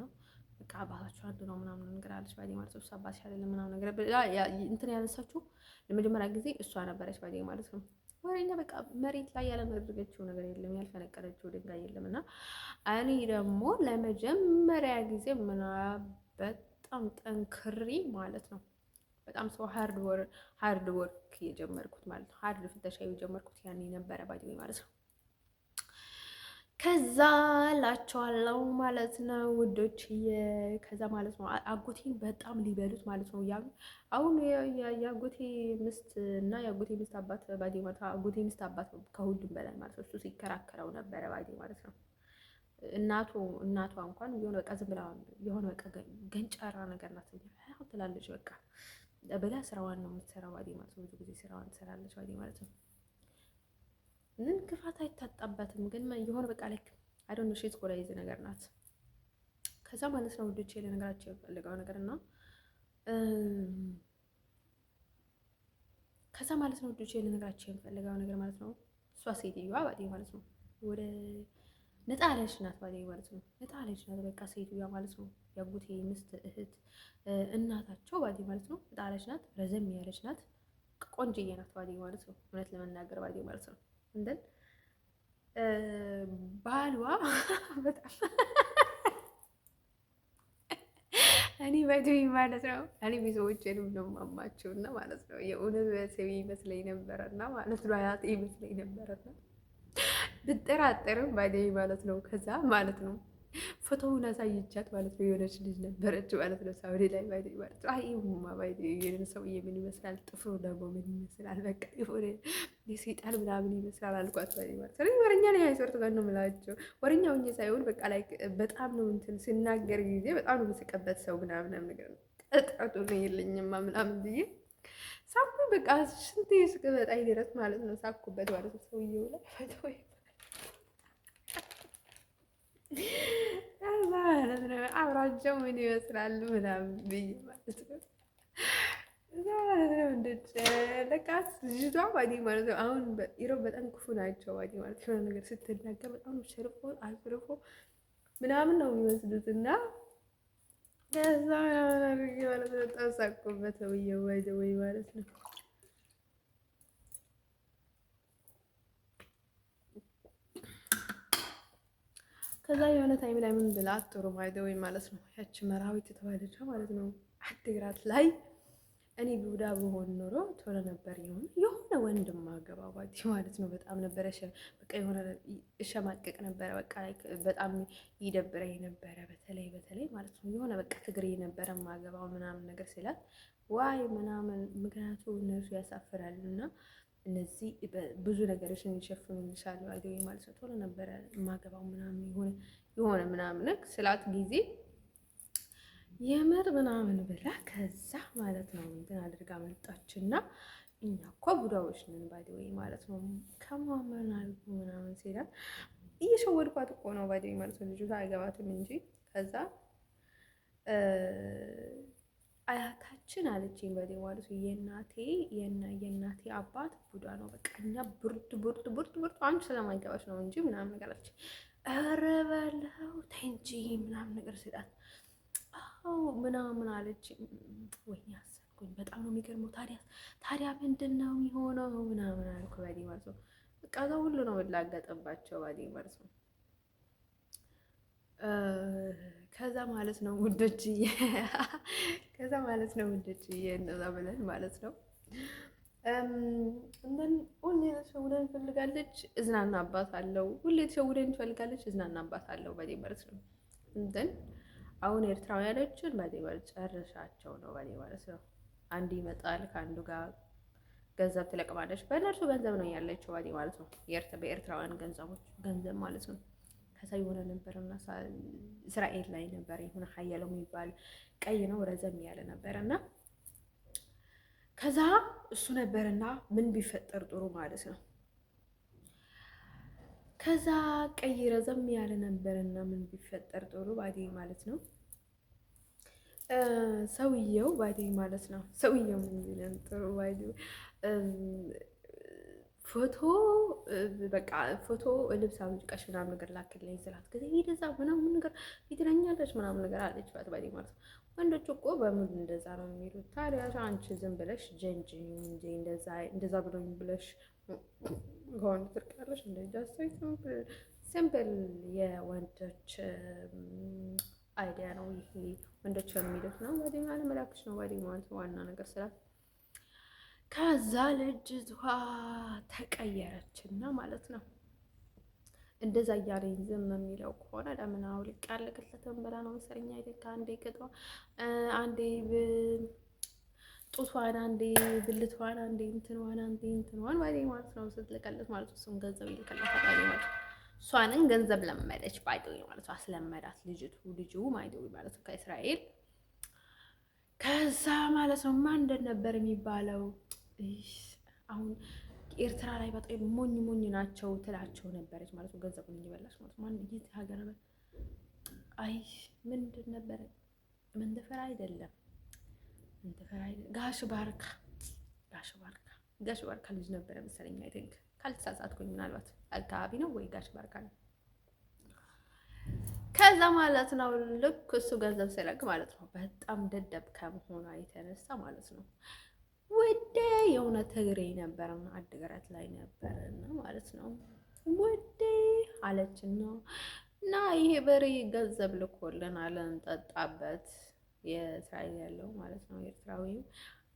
በቃ አባታችሁ አንድ ነው ምናምን ነገር አለች ባዴ ማለት ነው። እሱ አባትሽ አይደለም ምናምን ነገር እንትን ያነሳችሁ ለመጀመሪያ ጊዜ እሷ ነበረች ባዴ ማለት ነው። ወሬኛ በቃ መሬት ላይ ያለመደረገችው ነገር የለም፣ ያልፈነቀለችው ድንጋይ የለም። እና እኔ ደግሞ ለመጀመሪያ ጊዜ በጣም ጠንክሬ ማለት ነው በጣም ሰው ሃርድ ወርክ የጀመርኩት ማለት ነው። ሃርድ ፍተሻ የጀመርኩት ያኔ ነበረ ባዴ ማለት ነው። ከዛ ላቸዋለው ማለት ነው ውዶች። ከዛ ማለት ነው አጎቴን በጣም ሊበሉት ማለት ነው። አሁን የአጎቴ ምስት እና የአጎቴ ምስት አባት ባዴ ማለት ነው። አጎቴ ምስት አባት ከሁሉም በላይ ማለት ነው። እሱ ሲከራከረው ነበረ ባዴ ማለት ነው። እናቷ እንኳን የሆነ በቃ ዝም ብላ የሆነ በቃ ገንጫራ ነገር ናት ትላለች። በቃ ብላ ስራዋን ነው የምትሰራው ባዴ ማለት ነው። ብዙ ጊዜ ስራዋን ትሰራለች ባዴ ማለት ነው። ምን ክፋት አይታጣበትም፣ ግን የሆነ በቃ ላይ አይዶን ነው ሼት ኮላይዝ ነገር ናት። ከዛ ማለት ነው ውዶቼ ለነገራቸው የፈልገው ነገር እና ከዛ ማለት ነው ውዶቼ ለነገራቸው የፈልገው ነገር ማለት ነው እሷ ሴትዮዋ ባዴ ማለት ነው ወደ ነጣለች ናት ባዴ ማለት ነው። ነጣለች ናት በቃ ሴትዮዋ ማለት ነው። ያጎቴ ምስት እህት እናታቸው ባዴ ማለት ነው። ነጣለች ናት፣ ረዘም ያለች ናት፣ ቆንጅዬ ናት ባዴ ማለት ነው። እውነት ለመናገር ባዴ ማለት ነው። እንደን ባሏ በጣም እኔ በድዊ ማለት ነው። እኔ ቤተሰቦቼንም ነው የማማቸው እና ማለት ነው የእውነት ቤተሰብ ይመስለኝ ነበረና ማለት ነው አያቴ ይመስለኝ ነበረና ብጠራጠርም ባዴ ማለት ነው። ከዛ ማለት ነው ፎቶውን አሳይቻት ማለት ነው። የሆነች ልጅ ነበረች ማለት ነው ሳውዲ ላይ ባዴ ማለት ነው። አይ ማ ባዴ የኔን ሰውዬ ምን ይመስላል፣ ጥፍሩ ደግሞ ምን ይመስላል፣ በቃ የሆነ የሰይጣን ምናምን ይመስላል አልኳት ባዴ ማለት ነው። ወረኛ ላይ አይሶርት ጋር ነው የምላቸው። ወረኛው እንጂ ሳይሆን በቃ ላይ በጣም ነው እንትን ሲናገር ጊዜ በጣም ነው የምስቀበት ሰው ምናምን ነገር ነው። ቀጣጡ ነው የለኝማ ምናምን ብዬ ሳኩኝ። በቃ ሽንቴ እስከበጣይ ድረስ ማለት ነው ሳኩበት ማለት ነው ሰውዬው ላይ ፈቶይ ማለት ነው። አብራቸው ምን ይመስላሉ ምናምን ብዬ ማለት ነው። እዛ ማለት ነው እንደት ለካስ ልጅቷ ባዴ ማለት ነው። አሁን ኢሮብ በጣም ክፉ ናቸው ባዴ ማለት ነው። ነገር ስትናገር በጣም ሸርፎ አስርፎ ምናምን ነው የሚመስሉት እና ከዛ ማለት ነው ጠሳቁበት ሰውዬው ወይ ማለት ነው። ከዛ የሆነ ታይም ላይ ምን ብላ ጥሩ ማይደወይ ማለት ነው ያቺ መራዊት የተባለች ማለት ነው አድግራት ላይ እኔ ቢውዳ በሆን ኖሮ ቶሎ ነበር የሆነ ወንድም ማገባ ባዲ ማለት ነው። በጣም ነበረ በቃ የሆነ እሸማቀቅ ነበረ። በቃ በጣም ይደብረኝ ነበረ። በተለይ ማለት ነው የሆነ በቃ ትግሬ ነበረ ማገባው ምናምን ነገር ሲላት ዋይ ምናምን ምክንያቱ እነሱ ያሳፍራሉ እና እነዚህ ብዙ ነገሮችን ይሸፍኑልሻል አይደል ማለት ነው። ቶሎ ነበረ ማገባው ምናምን የሆነ ምናምን ስላት ጊዜ የምር ምናምን ብላ ከዛ ማለት ነው እንትን አድርጋ መጣችና እኛ እኮ ቡዳዎች ነን ባይደወይ ማለት ነው። ከማመን አልኩ ምናምን ሲላት እየሸወድኳት እኮ ነው ባይደወይ ማለት ነው። ልጁ አይገባትም እንጂ ከዛ አያታችን አለችኝ ባይደወይ ማለት ነው። የእናቴ አባት ቡዳ ነው። በቃ እኛ ብርድ አንቺ ስለማይገባች ነው እንጂ ምናምን ነገር አለች። ኧረ በለው ተይ እንጂ ምናምን ነገር ሲላት ምናምን አለች። ወይኔ አሰብኩኝ። በጣም ነው የሚገርመው። ታዲያ ምንድን ነው የሚሆነው ምናምን አልኩ ባዴ ማለት ነው። በቃ እዛ ሁሉ ነው የምላገጠባቸው ባዴ ማለት ነው። ከዛ ማለት ነው ውዶችዬ እንደዛ ብለን ማለት ነው እንደን ሁሌ ተሸውደን ትፈልጋለች እዝናና አባት አለው። ሁሌ ተሸውደን ትፈልጋለች እዝናና አባት አለው ባዴ ማለት ነው። እንደን አሁን ኤርትራውያኖችን ባዴ ማለት ጨርሻቸው ነው ባዴ ማለት ነው። አንድ ይመጣል ከአንዱ ጋር ገንዘብ ትለቅማለች። በእነርሱ ገንዘብ ነው ያለችው ባዴ ማለት ነው። በኤርትራውያን ገንዘብ ማለት ነው። ከዛ የሆነ ነበረና እስራኤል ላይ ነበረ የሆነ ሀያለው የሚባል ቀይ ነው ረዘም ያለ ነበረና ከዛ እሱ ነበርና ምን ቢፈጠር ጥሩ ማለት ነው። ከዛ ቀይ ረዘም ያለ ነበርና ምን ቢፈጠር ጥሩ ባዴ ማለት ነው። ሰውየው ባዴ ማለት ነው። ሰውየው ምን ቢለን ጥሩ ባዴ ፎቶ በቃ ፎቶ ልብስ አውልቀሽ ምናምን ነገር ላክልኝ ስላት ጊዜ ሂደዛ ምናምን ነገር ይትለኛለች ምናምን ነገር አለችባት ባዴ ማለት ነው። ወንዶች እኮ በሙሉ እንደዛ ነው የሚሉት። ታዲያ አንቺ ዝም ብለሽ ጀንጅ እንጂ እንደዛ ብሎኝ ብለሽ ከወንድ ትርቃለሽ። ሲምፕል የወንዶች አይዲያ ነው ይሄ። ወንዶች የሚሉት ነው ባዴ ማለት መላክሽ ነው ባዴ ማለት ዋና ነገር ስላት ከዛ ልጅቷ ተቀየረችና ማለት ነው። እንደዛ እያለኝ ዝም የሚለው ከሆነ ለምን አውልቅ ያለቅለትን ብላ ነው መሰለኝ አይደል? አንዴ ቅጧ፣ አንዴ ጡቷን፣ አንዴ ብልቷን፣ አንዴ እንትንዋን ባዴ ማለት ነው ስትልቀለት ማለት ነው። እሱም ገንዘብ ይልከለታል ባዴ ማለት ነው። እሷንን ገንዘብ ለመደች ባዴ ማለት ነው። አስለመዳት ልጁ ማለት ነው ከእስራኤል። ከዛ ማለት ነው ማን እንደነበር የሚባለው አሁን ኤርትራ ላይ በጣም ሞኝ ናቸው ትላቸው ነበረች ማለት ነው። ገንዘቡን እየበላች ማለት ነው። ማን ይሄ ሀገር አይ ምንድን ነበረ? መንደፈራ አይደለም ጋሽ ባርካ ልጅ ነበረ መሰለኝ። አይ ቲንክ ካልተሳሳትኩኝ፣ ምናልባት አካባቢ ነው ወይ ጋሽ ባርካ ነው። ከዛ ማለት ነው ልክ እሱ ገንዘብ ሲለቅ ማለት ነው በጣም ደደብ ከመሆኗ የተነሳ ማለት ነው ወደ የሆነ ትግሬ ነበርና አድግራት ላይ ነበርና ማለት ነው ወደ አለችና እና ይሄ በሬ ገንዘብ ልኮልናል እንጠጣበት፣ የእስራኤል ያለው ማለት ነው ኤርትራዊው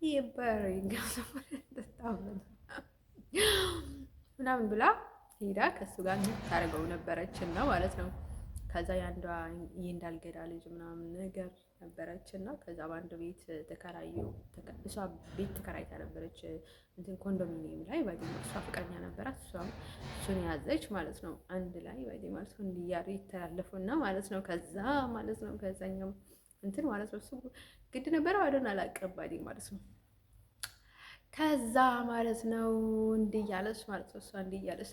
ይሄ በሬ ገንዘብ እንጠጣበት ምናምን ብላ ሄዳ ከሱ ጋር ታደርገው ነበረችና ማለት ነው። ከዛ ያንዷ እንዳልገዳ ልጅ ምናምን ነገር ነበረች እና ከዛ በአንድ ቤት ተከራዩ። እሷ ቤት ተከራይታ ነበረች እንትን ኮንዶሚኒየም ላይ ባዲ ማለት እሷ ፍቅረኛ ነበራት። እሱን ያዘች ማለት ነው። አንድ ላይ ባዲ ማለት ነው እንዲያሩ ይተላለፉና ማለት ነው። ከዛ ማለት ነው ከዛኛው እንትን ማለት ነው እሱ ግድ ነበረ አይደል አላውቅም ባዲ ማለት ነው። ከዛ ማለት ነው እንዲያለች ማለት ነው እሷ እንዲያለች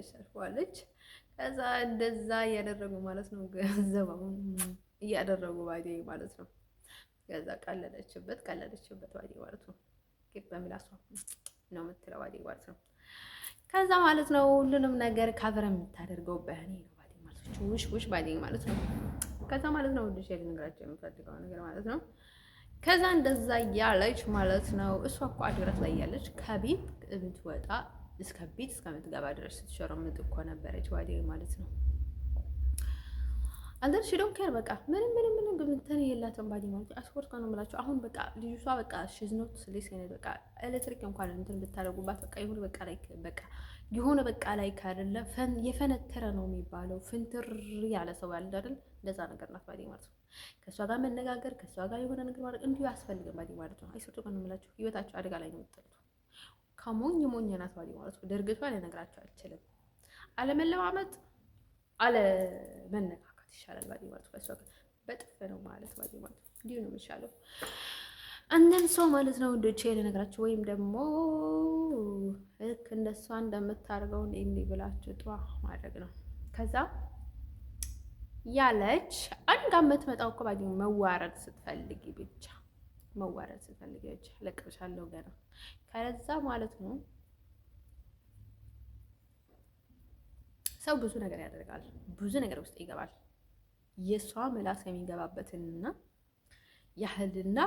ሰርፈዋለች። ከዛ እንደዛ እያደረጉ ማለት ነው ገንዘባውን እያደረጉ ባዴ ማለት ነው። ከዛ ቀለደችበት ባዴ ማለት ነው። ኬክ በምላሷ ነው የምትለው ባዴ ማለት ነው። ከዛ ማለት ነው ሁሉንም ነገር ካቨር የምታደርገው በእኔ ነው ባዴ ማለት ነው። ውሽ ባዴ ማለት ነው። ከዛ ማለት ነው ልጅ ልነግራቸው የምፈልገው ነገር ማለት ነው። ከዛ እንደዛ እያለች ማለት ነው እሷ እኮ አድግራት ላይ ያለች ከቤት ብትወጣ እስከ ቤት እስከምትገባ ድረስ ስትሸረምጥ እኮ ነበረች ባዴ ማለት ነው። አንተ ሽዶም ከር በቃ ምንም ግምትን የላትም ባዲ ማለት አስፖርት ነው የምላችሁ። አሁን በቃ ልጅቷ በቃ ሽዝኖት ስሌስ አይነት በቃ ኤሌክትሪክ እንኳን እንትን ብታደርጉባት በቃ ይሁን በቃ የሆነ በቃ ላይ ካደለ የፈነተረ ነው የሚባለው። ፍንትር ያለ ሰው ያለ አይደል? እንደዛ ነገር ናት ባዲ ማለት ነው። ከሷ ጋር መነጋገር ከሷ ጋር የሆነ ነገር ማለት እንዲሁ ያስፈልግም ባዲ ማለት ነው። አይሰጡ ነው የምላችሁ። ህይወታቸው አደጋ ላይ ነው የምትጥሉት። ከሞኝ ናት ባዲ ማለት ነው። ድርግቷን ልነግራቸው አልችልም። አለመለማመጥ አለመነቃ ይሻላል ባዲ ማለት ነው። ጋር በጥፍ ነው ማለት ባዲ ማለት ነው። እንዲሁ ነው የሚሻለው። አንደን ሰው ማለት ነው ወንዶቼ ለነገራችሁ ወይም ደግሞ ልክ እንደሷ እንደምታደርገው እንዲህ ብላችሁ ጥዋ ማድረግ ነው። ከዛ ያለች አንድ የምትመጣው እኮ ባዲ መዋረድ ስትፈልጊ ብቻ ለቅሻለሁ ገና ከዛ ማለት ነው። ሰው ብዙ ነገር ያደርጋል፣ ብዙ ነገር ውስጥ ይገባል። የእሷ ምላስ የሚገባበትንና ያህልና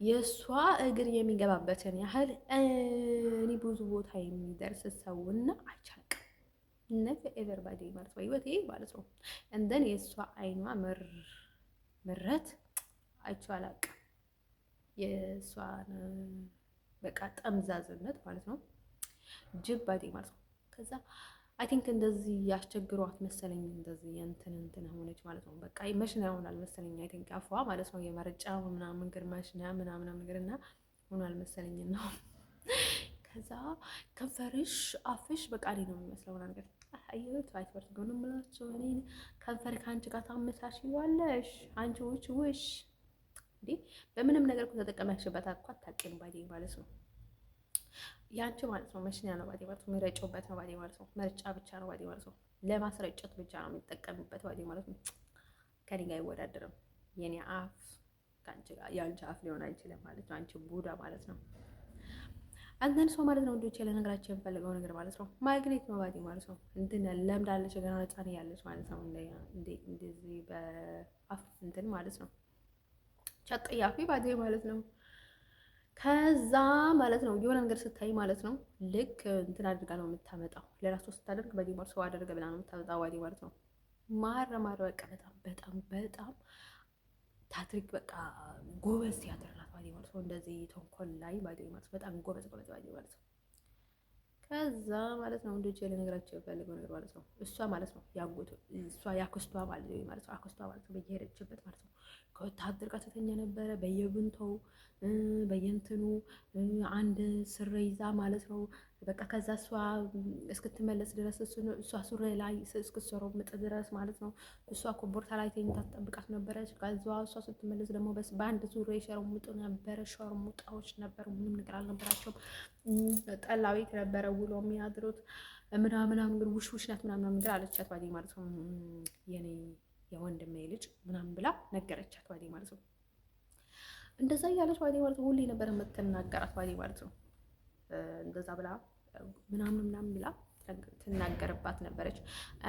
የእሷ እግር የሚገባበትን ያህል እኔ ብዙ ቦታ የሚደርስ ሰውና አይቻልም። ነፍ ኤቨርባዲ ማለት ነው ህይወቴ ማለት ነው። እንደን የእሷ አይኗ ምረት አይቻላል። የእሷ በቃ ጠምዛዝነት ማለት ነው ጅብ ባዲ ማለት ነው። ከዛ አይ ቲንክ እንደዚህ ያስቸግሯት መሰለኝ። እንደዚህ እንትን ሆነች ማለት ነው። በቃ መሽና ሆናል መሰለኝ። አይ ቲንክ አፏ ማለት ነው የመረጫ ምናምን ነገር መሽና ምናምን ነገርና ሆናል መሰለኝ ነው። ከዛ ከንፈርሽ አፍሽ በቃ እኔ ነው የሚመስለው ነገር አየሁት። አይፈርት ግን ምላቸው እኔን ከንፈር ከአንቺ ጋር ታመሳሽዋለሽ አንቺ ውሽ እንዴ! በምንም ነገር እኮ ተጠቀሚያችበት እኮ አታውቂም ባዴ ማለት ነው። ያንቺ ማለት ነው መሽኛ ነው ባዴ ማለት ነው። የሚረጨውበት ነው ባዴ ማለት ነው። መርጫ ብቻ ነው ባዴ ማለት ነው። ለማስረጨት ብቻ ነው የሚጠቀምበት ባዴ ማለት ነው። ከኔ ጋር አይወዳደርም። የኔ አፍ ከአንቺ ጋር የአንቺ አፍ ሊሆን አይችልም ማለት ነው። አንቺ ቡዳ ማለት ነው። አንተን ሰው ማለት ነው እንዶች ለነገራቸው የምፈልገው ነገር ማለት ነው ማግኔት ነው ባዴ ማለት ነው። እንትን ለምዳለች ገና ህፃን ያለች ማለት ነው። እንደዚህ በአፍ እንትን ማለት ነው ቸጥያፊ ባዴ ማለት ነው። ከዛ ማለት ነው የሆነ ነገር ስታይ ማለት ነው ልክ እንትን አድርጋ ነው የምታመጣው። ለራሱ ስታደርግ ባዴ ማለት ሰው አደረገ ብላ ነው የምታመጣው ባዴ ማለት ነው። ማረ በቃ በጣም ታትሪክ በቃ ጎበዝ ያደርናት ባዴ ማለት ነው። እንደዚህ ተንኮል ላይ ባዴ ማለት በጣም ጎበዝ ባዴ ማለት ነው። ከዛ ማለት ነው እንዶች ለነገራቸው የፈልገው ነገር ማለት ነው እሷ ማለት ነው ያጎቱ እሷ ያክስቷ ማለት ነው አክስቷ ማለት ነው በየሄደችበት ማለት ነው ከወታደር ጋር ተተኛ ነበረ በየብንተው በየንትኑ አንድ ስር ይዛ ማለት ነው በቃ ከዛ እሷ እስክትመለስ ድረስ እሷ ሱሪ ላይ እስክትሰረምጥ ድረስ ማለት ነው እሷ እኮ ቦርሳ ላይ ተኝታ ትጠብቃት ነበረች። ከዛ እሷ ስትመለስ ደግሞ በአንድ ዙር ሸርሙጥ ነበረ። ሸርሙጣዎች ነበሩ፣ ምንም ነገር አልነበራቸውም። ጠላ ቤት ነበረ ውሎ የሚያድሩት ምናምን ግን ውሽ ናት ምናምን ነገር አለቻት ባዴ ማለት ነው። የኔ የወንድሜ ልጅ ምናምን ብላ ነገረቻት ባዴ ማለት ነው። እንደዛ እያለች ባዴ ማለት ነው ሁሌ ነበር የምትናገራት ባዴ ማለት ነው። እንደዛ ብላ ምናምን ብላ ትናገርባት ነበረች።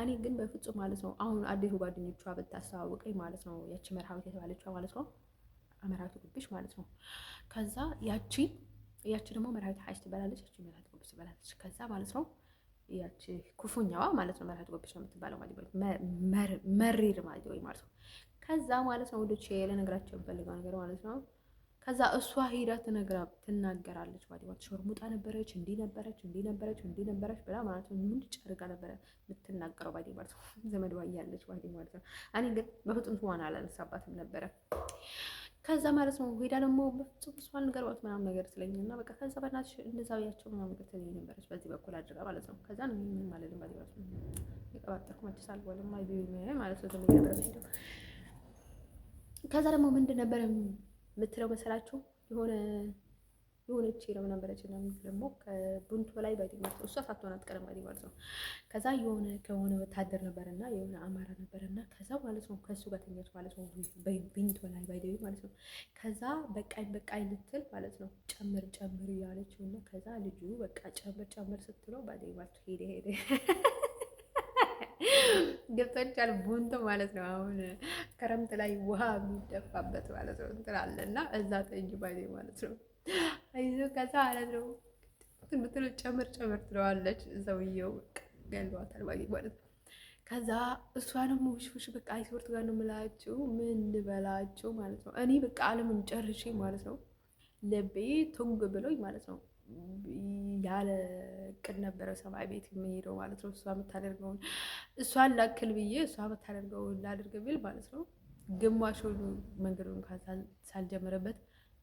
እኔ ግን በፍጹም ማለት ነው አሁን አዲሱ ጓደኞቿ ብታስተዋውቀኝ ማለት ነው ያቺ መርሃዊት የተባለችው ማለት ነው መርሃዊት ጉብሽ ማለት ነው። ከዛ ያቺ ደግሞ መርሃዊት ሀይስ ትበላለች፣ ያቺ መርሃዊት ጉብሽ ትበላለች። ከዛ ማለት ነው ያቺ ኩፉኛዋ ማለት ነው መርሃዊት ጉብሽ ነው የምትባለው ማለት ነው። መሪር ማለት ወይ ማለት ነው። ከዛ ማለት ነው ወዶቼ ለነገራቸው የምፈልገው ነገር ማለት ነው ከዛ እሷ ሄዳ ትናገራለች ባዴ ማለት ሾርሙጣ ነበረች እንዲህ ነበረች ብላ ማለት ነው ምን ጨርጋ ነበረ የምትናገረው ባዴ ማለት ነው። ዘመድዋ እያለች ባዴ ማለት ነው። እኔ ግን በፍጹም ስሟን አላነሳባትም ነበረ። ከዛ ማለት ነው ሄዳ ደግሞ በፍጹም እሷን ንገሯት ምናምን ነገር ስለኝና በቃ ከዛ በእናትሽ እንደዛ ብያቸው ምናምን ነገር ትለኝ ነበረች በዚህ በኩል አድርጋ ማለት ነው። ከዛ ነው ምን ማለት ነው ባዴ ማለት ነው የቀባጠርኩ መችስ አልወለም ማለት ነው ትለኝ ነበረ ሄደው። ከዛ ደግሞ ምንድን ነበረ የምትለው መሰላችሁ የሆነች ነው ነበረች እና ደግሞ ከቡንቶ ላይ ባዴ ማለት ነው እሷ ሳትሆን አትቀርም ባዴ ማለት ነው። ከዛ ከሆነ ወታደር ነበርና የሆነ አማራ ነበርና ከዛ ማለት ነው ከሱ ጋር ተኛች ማለት ነው ቡንቶ ላይ ባዴ ማለት ነው። ከዛ በቃኝ ልትል ማለት ነው ጨምር እያለችው እና ከዛ ልጁ በቃ ጨምር ስትለው ባዴ ማለት ሄደ ገብቶኛል። ቡንቶ ማለት ነው አሁን ክረምት ላይ ውሃ የሚደፋበት ማለት ነው እንትን አለ እና እዛ ተኝ ባዴ ማለት ነው። አይዞ ከዛ ማለት ነው ምትሉ ጨምር ትለዋለች። ሰውየው ገለዋታል ባዴ ማለት ነው። ከዛ እሷ ደግሞ ውሽ በቃ አይስወርት ጋር ነው የምላችሁ ምን ልበላችሁ ማለት ነው። እኔ በቃ ዓለምን ጨርሼ ማለት ነው ልቤ ቱንግ ብሎኝ ማለት ነው ያለ እቅድ ነበረ ሰማይ ቤት የሚሄደው ማለት ነው። እሷ የምታደርገውን እሷን ላክል ብዬ እሷ የምታደርገውን ላድርግ ብል ማለት ነው ግማሹን መንገዱን ሳልጀምርበት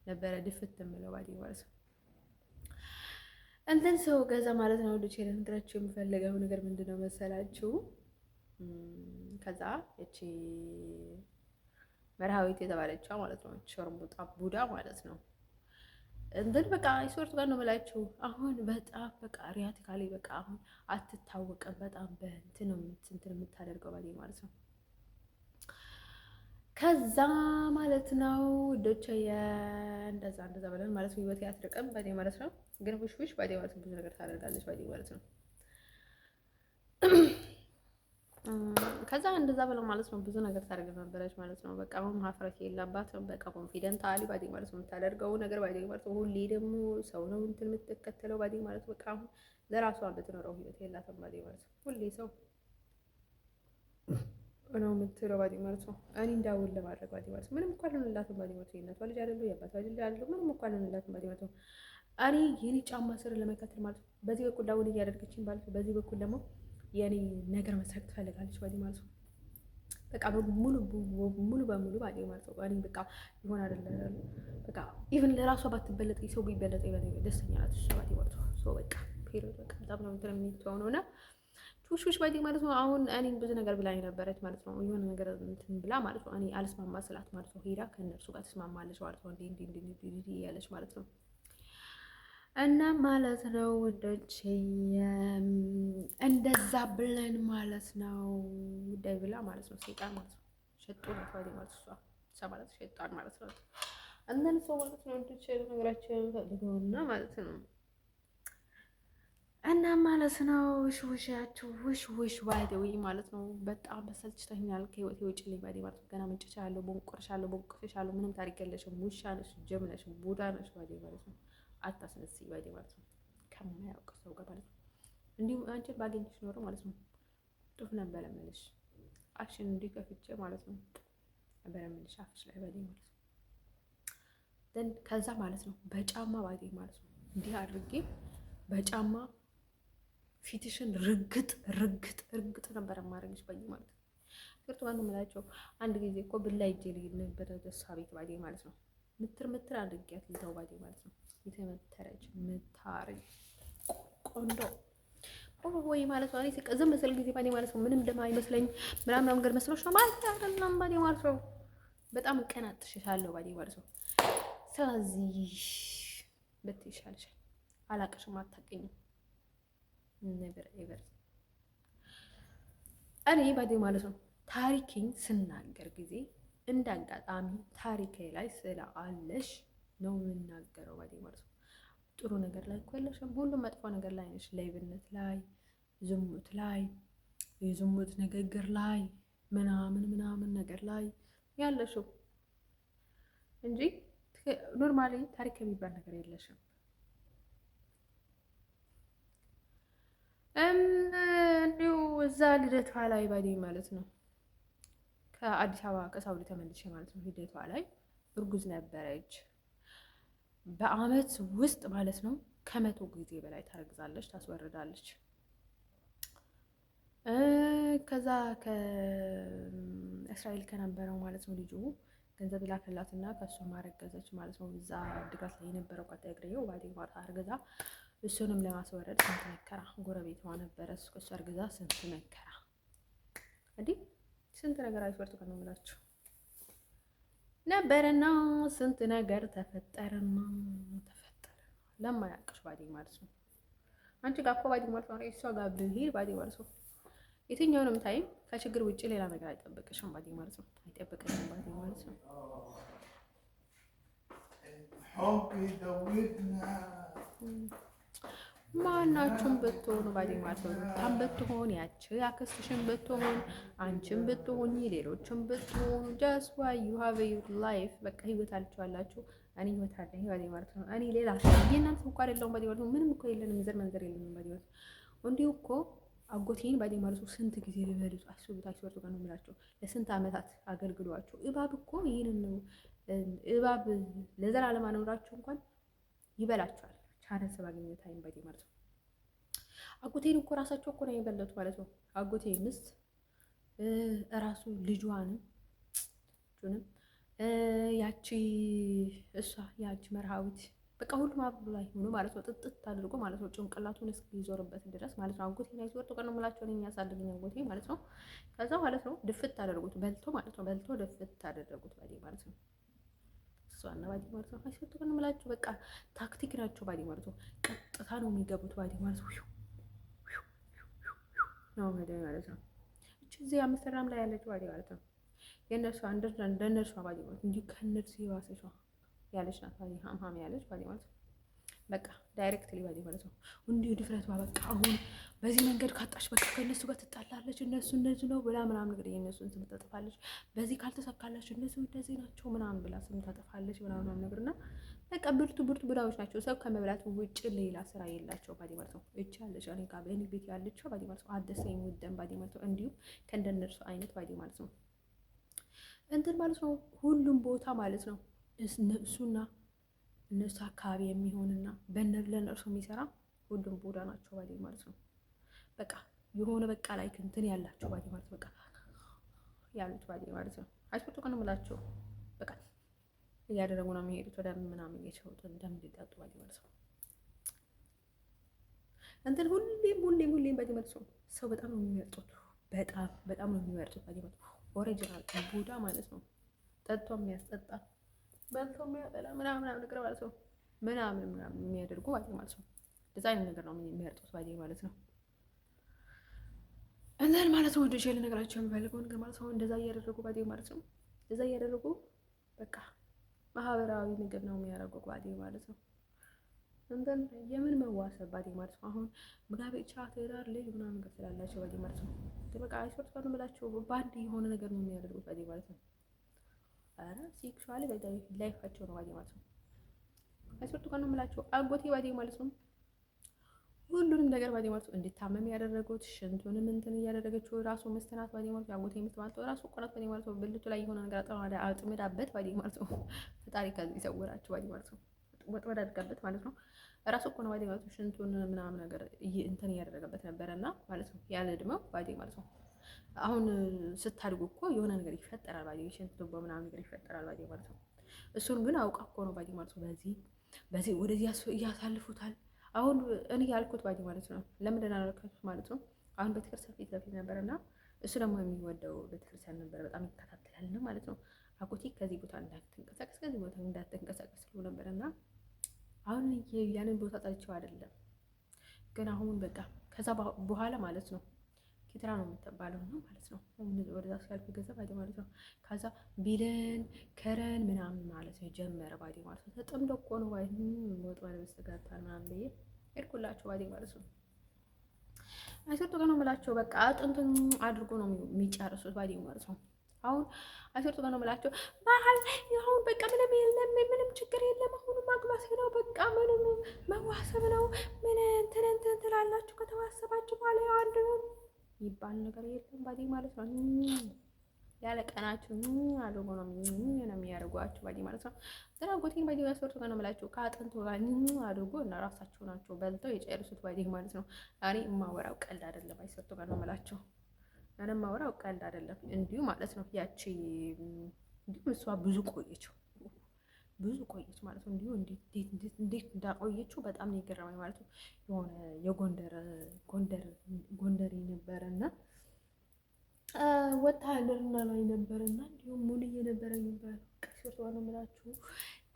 ነበረ ድፍት የምለው ባዴ ማለት ነው። እንትን ሰው ገዛ ማለት ነው። ልጅ ነገራችሁ የምፈልገው ነገር ምንድነው መሰላችሁ? ከዛ እቺ መርሃዊት የተባለችው ማለት ነው ሾርሙጣ ቡዳ ማለት ነው እንትን በቃ አይሶርት ጋር ነው የምላችሁ። አሁን በጣም በቃ ሪያቲካሊ በቃ አሁን አትታወቅም። በጣም በእንትን የምታደርገው ባዴ ማለት ነው። ከዛ ማለት ነው ዶቼ እንደዛ ብለን ማለት ነው ህይወት ያትርቅም ባዴ ማለት ነው። ግን ውሽ ባዴ ማለት ነው ብዙ ነገር ታደርጋለች ባዴ ማለት ነው። ከዛ እንደዛ ብለው ማለት ነው ብዙ ነገር ታደርግ ነበረች ማለት ነው። በቃ አሁን ሀፍረት የለባትም። በቃ ኮንፊደንት አሊ ባዴ ማለት ነው የምታደርገው ነገር ባዴ ማለት ነው። ሁሌ ደግሞ ሰው ነው እንትን የምትከተለው ባዴ ማለት በቃ አሁን ለራሷ የምትኖረው ህይወት የላትም ባዴ ማለት ነው። ሁሌ ሰው ነው የምትለው ባዴ ማለት ነው። እኔ እንዳውል ለማድረግ ባዴ ማለት ነው። ምንም እኮ አልሆንላትም ባዴ ማለት ነው። የእናቷ ልጅ አይደለሁ የአባቷ ልጅ አይደለሁ። ምንም እኮ አልሆንላትም ባዴ ማለት ነው። እኔ የኔ ጫማ ስር ለመከተል ማለት ነው በዚህ በኩል ዳውል እያደረገችኝ ማለት ነው። በዚህ በኩል ደግሞ የኔ ነገር መስረቅ ትፈልጋለች ባዴ ማለት ነው። በቃ ሙሉ በሙሉ ባዴ ማለት ነው። እኔ በቃ ይሆን አይደለ በቃ ኢቭን ለራሷ ባትበለጥ ሰው ቢበለጥ ደስተኛ ናት እሷ ባዴ ማለት ነው። ሶ በቃ ፔሪዮድ በቃ በጣም ነው እንትን የሚተው ነውና ውሽ ባዴ ማለት ነው። አሁን እኔም ብዙ ነገር ብላኝ ነበረች ማለት ነው። የሆነ ነገር እንትን ብላ ማለት ነው። እኔ አልስማማ ስላት ማለት ነው ሄዳ ከእነርሱ ጋር ተስማማለች ማለት ነው። እንዲ እያለች ማለት ነው። እና ማለት ነው ወንዶች እንደዛ ብለን ማለት ነው ጉዳይ ብላ ማለት ነው። ሴጣን ማለት ነው ሸጦ ነው ማለት እሷ ማለት ሸጣን ማለት ነው። አንዳንድ ሰው ማለት ነው ወንዶች ነገራችን ፈልገውና ማለት ነው እና ማለት ነው ውሽውሻችሁ ውሽ ባይደው ማለት ነው። በጣም በሰልችተኛል ከህይወቴ ውጭልኝ ባይደ ማለት ነው። ገና መንጨቻለሁ፣ ቦንቆርሻለሁ፣ ምንም ታሪክ የለሽም፣ ውሻ ነሽ፣ ጀም ነሽ፣ ቡዳ ነሽ ባይደ ማለት ነው። አታስነስይ ባይደ ማለት ነው። ከማያውቅ ሰው ጋር ማለት ነው። እንዲሁም አንቺን ባገኘሽ ኖሮ ማለት ነው ጥፍ ነበር የምልሽ አፍሽን እንዲህ ከፍቼ ማለት ነው ነበር የምልሽ አፍሽ ላይ ባይደ ማለት ነው። ደን ከዛ ማለት ነው በጫማ ባይደ ማለት ነው እንዲህ አድርጌ በጫማ ፊትሽን ርግጥ ነበር ማድረግሽ ባይ ማለት ነው። ግርቱ ማን ምላቸው አንድ ጊዜ እኮ ብላ ይጄ ልሄድ ነበር ደሳ ቤት ባይ ማለት ነው። ምትር አድርጊያት ልተው ባይ ማለት ነው። የተመተረች ምታሪ ቆንጆ ወይ ማለት ነው። እኔ ዝም መሰል ጊዜ ባይ ማለት ነው ምንም እንደማይመስለኝ ምናምን ነገር መስሎሽ ነው ማለት አይደለም ባይ ማለት ነው። በጣም እቀናጥሽሻለሁ ባይ ማለት ነው። ስለዚህ በትይሻልሻል አላቅሽም፣ አታውቂኝም ነበር ኤቨር እኔ ባዴ ማለት ነው። ታሪኬን ስናገር ጊዜ እንደ አጋጣሚ ታሪኬ ላይ ስለአለሽ ነው የምናገረው ባዴ ማለት ነው። ጥሩ ነገር ላይ እኮ የለሽም፣ ሁሉም መጥፎ ነገር ላይ ነሽ። ሌብነት ላይ፣ ዝሙት ላይ፣ የዝሙት ንግግር ላይ ምናምን ነገር ላይ ያለሽው እንጂ ኖርማሊ ታሪክ የሚባል ነገር የለሽም። እንዲሁ እዛ ልደቷ ላይ ባዴ ማለት ነው ከአዲስ አበባ ከሳውዲ ተመልሼ ማለት ነው ልደቷ ላይ እርጉዝ ነበረች። በአመት ውስጥ ማለት ነው 100 ጊዜ በላይ ታረግዛለች፣ ታስወርዳለች። ከዛ ከእስራኤል ከነበረው ማለት ነው ልጁ ገንዘብ ላከላትና ከሱ ማረገዘች ማለት ነው። እዛ ድጋት ላይ የነበረው ቋጣ እግሬው ባዴ ማለት አርገዛ እሱንም ለማስወረድ ስንት መከራ፣ ጎረቤቷ ነበረ እሱ አርግዛ ስንት መከራ እንዲህ ስንት ነገር አይፈርቱ ከነው የምላችሁ ነበረና ስንት ነገር ተፈጠረና ለማያውቅሽ ባዴ ማለት ነው። አንቺ ጋር እኮ ባዴ ማለት ነው እሷ ጋር ብሄድ ባዴ ማለት ነው የትኛውንም ታይም ከችግር ውጭ ሌላ ነገር አይጠብቅሽም ባዴ ማለት ነው። አይጠብቅሽም ባዴ ማለት ነው። ማናችሁም ብትሆኑ ባዴ ማለት ነው ታም ብትሆን ያቺ አክስትሽን ብትሆን አንቺም ብትሆኚ ሌሎችም ብትሆኑ just why you have a life በቃ ህይወት አልቻላችሁ። እኔ ህይወት አለኝ ባዴ ማለት ነው። እኔ ሌላ የእናንተ እኮ አይደለም ባዴ ማለት ነው። ምንም እኮ የለንም፣ ዘር መንዘር የለንም ባዴ ማለት ነው። እንዲሁ እኮ አጎቴን ባዴ ማለት ነው ስንት ጊዜ ሊበሉት አስቡት፣ አይወርዱ ጋር ነው የምላቸው ለስንት አመታት አገልግሏቸው። እባብ እኮ ይሄንን ነው እባብ ለዘላለም አኖራችሁ እንኳን ይበላችኋል። ቻንስ ባገኘው ታይም ባዴ ማለት ነው። አጎቴን እኮ ራሳቸው እኮ ነው የበለጡት ማለት ነው። አጎቴ ምስት እራሱ ልጇንም ያቺ እሷ ያቺ መርሃዊት በቃ ሁሉም አብሮ ላይ ሆኖ ማለት ነው ጥጥት አድርጎ ማለት ነው ጭንቅላቱን እስኪዞርበት ድረስ ማለት ነው። አጎቴን አይዞር ተቀን ነው የምላቸው ነው የሚያሳድጉኝ አጎቴ ማለት ነው። ከዛ ማለት ነው ድፍት አደረጉት በልቶ ማለት ነው። በልቶ ድፍት አደረጉት ባዴ ማለት ነው። እሷና ባዴ ማለት ነው አይዞር ተቀን ነው የምላቸው በቃ ታክቲክ ናቸው ባዴ ማለት ነው። ቀጥታ ነው የሚገቡት ባዴ ማለት ነው ነው ማለት ነው። እቺ እዚህ አምስተርዳም ላይ ያለችው ባዴ ማለት ነው የነሱ እንደነሱ ባዴ ማለት እንጂ ከነሱ የባሰች ያለች ናት ባዴ ሀምሀም ያለች ባዴ ማለት ነው። በቃ ዳይሬክትሊ ባዴ ማለት ነው እንዲሁ ድፍረቷ በቃ አሁን በዚህ መንገድ ካጣሽ በቃ ከነሱ ጋር ትጣላለች። እነሱ እንደዚህ ነው ብላ ምናምን ነገር የነሱን ስም ታጠፋለች። በዚህ ካልተሳካላችሁ እነሱ እንደዚህ ናቸው ምናምን ብላ ስም ታጠፋለች ምናምን ነገርና በቃ ብርቱ ብዳዎች ናቸው። ሰው ከመብላት ውጭ ሌላ ስራ የላቸው ባዴ ማለት ነው። እቺ ያለች እኔ ጋር በእኔ ቤት ያለችው ባዴ ማለት ነው አደሰ የሚወደን ባዴ ማለት ነው። እንዲሁም ከእንደነርሱ አይነት ባዴ ማለት ነው እንትን ማለት ነው ሁሉም ቦታ ማለት ነው እሱና እነሱ አካባቢ የሚሆንና ለእነርሱ የሚሰራ ሁሉም ቦዳ ናቸው ባዴ ማለት ነው። በቃ የሆነ በቃ ላይ እንትን ያላቸው ባዴ ማለት በቃ ያሉት ባዴ ማለት ነው። አይስፖርቱ ቀን ምላቸው በቃ እያደረጉ ነው የሚሄዱት ወደ ምናምን የሸውጥ እንደምንጠጡ ባዴ ማለት ነው። እንትን ሁሌም ባዴ ማለት ነው። ሰው በጣም ነው የሚመርጡት፣ በጣም ነው የሚመርጡት ባዴ ማለት ነው። ኦሪጂናል ቡዳ ማለት ነው። ጠጥቶ የሚያስጠጣ በልቶ የሚያጠላ ምናምን ነገር ማለት ነው። ምናምን የሚያደርጉ ባዴ ማለት ነው። እንደዛ አይነት ነገር ነው የሚመርጡት ባዴ ማለት ነው። እንትን ማለት ነው። ወደ ልነግራቸው የሚፈልገው ነገር ማለት ነው። እንደዛ እያደረጉ ባዴ ማለት ነው። እንደዛ እያደረጉ በቃ ማህበራዊ ነገር ነው የሚያደርጉ ባዴ ማለት ነው። እንትን የምን መዋሰብ ባዴ ማለት ነው። አሁን ጋብቻ ትዳር ልጅ ምናምን ነገር ስላላቸው ባዴ ማለት ነው። በቃ አይሶርት ጋር ነው ብላቸው ባንድ የሆነ ነገር ነው የሚያደርጉት ባዴ ማለት ነው። አረ ሴክሹዋሊ በጣም ላይፋቸው ነው ባዴ ማለት ነው። አይሶርት ጋር ነው ብላቸው አጎቴ ባዴ ማለት ነው። ሁሉንም ነገር ባዴ ማለት ነው እንድታመም ያደረጉት ሽንቱንም እንትን እያደረገችው ራሱ መስተናት ባዴ ማለት ነው። አጎቴ ማለት ነው ራሱ ቆራት ባዴ ማለት ነው። ብልቱ ላይ የሆነ ነገር አጥምዳበት ባዴ ማለት ነው። ፈጣሪ ከዚህ ይሰውራችሁ ባዴ ማለት ነው። ወጥወድ አድርጋበት ማለት ነው። ራሱ እኮ ነው ባዴ ማለት ነው። ሽንቱን ምናምን ነገር እንትን እያደረገበት ነበረና ማለት ነው። ያለ እድሜው ባዴ ማለት ነው። አሁን ስታድጉ እኮ የሆነ ነገር ይፈጠራል ባዴ ሽንት ቱቦ ምናምን ነገር ይፈጠራል ባዴ ማለት ነው። እሱን ግን አውቃ እኮ ነው ባዴ ማለት ነው። በዚህ ወደዚህ እያሳልፉታል። አሁን እኔ ያልኩት ባዴ ማለት ነው። ለምንድን አላልኩት ማለት ነው። አሁን ቤተክርስቲያን ፊት ለፊት ነበርና እሱ ደግሞ የሚወደው ቤተክርስቲያን ነበር። በጣም ይከታተላል ማለት ነው። አጎቴ ከዚህ ቦታ እንዳትንቀሳቀስ ከዚህ ቦታ እንዳትንቀሳቀስ ብሎ ነበርና አሁን ያንን ቦታ ጠልቼው አይደለም ግን አሁን በቃ ከዛ በኋላ ማለት ነው ኪትራ ነው የምትባለው ነው ማለት ነው። ወደዛ ሲያልፍ ገንዘብ ባዴ ማለት ነው። ከዛ ቢለን ከረን ምናምን ማለት ነው ጀመረ ባዴ ማለት ነው። ተጠምዶ እኮ ነው ባይ ወጥ ባለ በስተጋታል ምናምን ብዬ ሄድኩላቸው ባዴ ማለት ነው። አይሰርቱ ጋር ነው የምላቸው በቃ አጥንቱን አድርጎ ነው የሚጨርሱት ባዴ ማለት ነው። አሁን አይሰርቱ ጋር ነው የምላቸው ባህል አሁን በቃ ምንም የለም፣ ምንም ችግር የለም። አሁን ማግባት ነው በቃ ምንም መዋሰብ ነው። ምን እንትን ትላላችሁ ከተዋሰባችሁ በኋላ ያው አንድ ነው ይባል ነገር የለም ባዴ ማለት ነው። ያለ ቀናችሁ አድርጎ ነው የሚያደርጓችሁ ባዴ ማለት ነው። ዘራጎቴን ባዴ ያስወርቱ ጋር ነው የምላችሁ ከአጥንቱ ጋር አድርጎ እና ራሳቸው ናቸው በልተው የጨርሱት ባዴ ማለት ነው። እኔ የማወራው ቀልድ አይደለም። አይሰርቱ ጋር ነው የምላችሁ እኔ የማወራው ቀልድ አይደለም። እንዲሁ ማለት ነው ያቺ እንዲሁ እሷ ብዙ ቆየች ማለት ነው። እንዲሁ እንዴት እንዳቆየችው በጣም ነው የገረመኝ ማለት ነው። የሆነ የጎንደር ነበረና ወታደርና ላይ ነበረና እንዲሁም ሙሉዬ ነበረ ነበር። ቀሲስ ነው የምላችሁ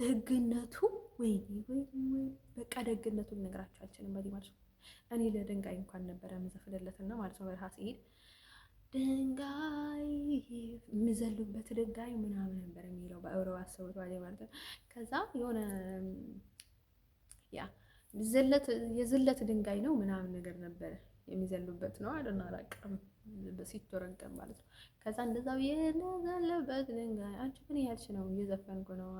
ደግነቱ ወይ በቃ ደግነቱን ልነግራችሁ አልችልም ባዴ ማለት ነው። እኔ ለድንጋይ እንኳን ነበረ የምዘፍንለትና ማለት ነው። በረሃ ሲሄድ ድንጋይ የምዘሉበት ድንጋይ ምናምን ነበር የሚለው በአውሮ አሰቡት ባዴ ማለት ነው። ከዛ የሆነ ያ የዝለት ድንጋይ ነው ምናምን ነገር ነበረ የሚዘሉበት ነው አይደል? አላውቅም ሲተረገም ማለት ነው። ከዛ እንደዛው የዘለበት ድንጋይ አንቺ ምን ያልሽ ነው? እየዘፈንኩ ነው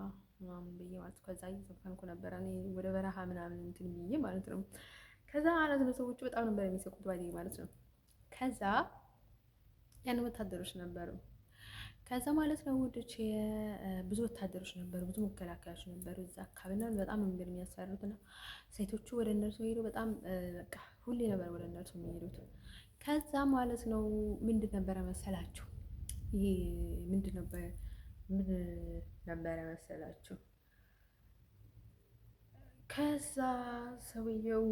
ምናምን ብዬ ማለት ነው። ከዛ እየዘፈንኩ ነበረ እኔ ወደ በረሃ ምናምን እንትን ብዬ ማለት ነው። ከዛ ማለት ነው ሰዎቹ በጣም ነበር የሚሰቁት ባዴ ማለት ነው። ከዛ ያን ወታደሮች ነበሩ። ከዛ ማለት ነው ውዶች ብዙ ወታደሮች ነበሩ፣ ብዙ መከላከያዎች ነበሩ እዛ አካባቢ ነው። በጣም መንገድ የሚያስፈሩት እና ሴቶቹ ወደ እነርሱ ሄዱ። በጣም በቃ ሁሌ ነበር ወደ እነርሱ የሚሄዱት። ከዛ ማለት ነው ምንድን ነበረ መሰላችሁ? ይሄ ምን ነበረ መሰላችሁ? ከዛ ሰውየው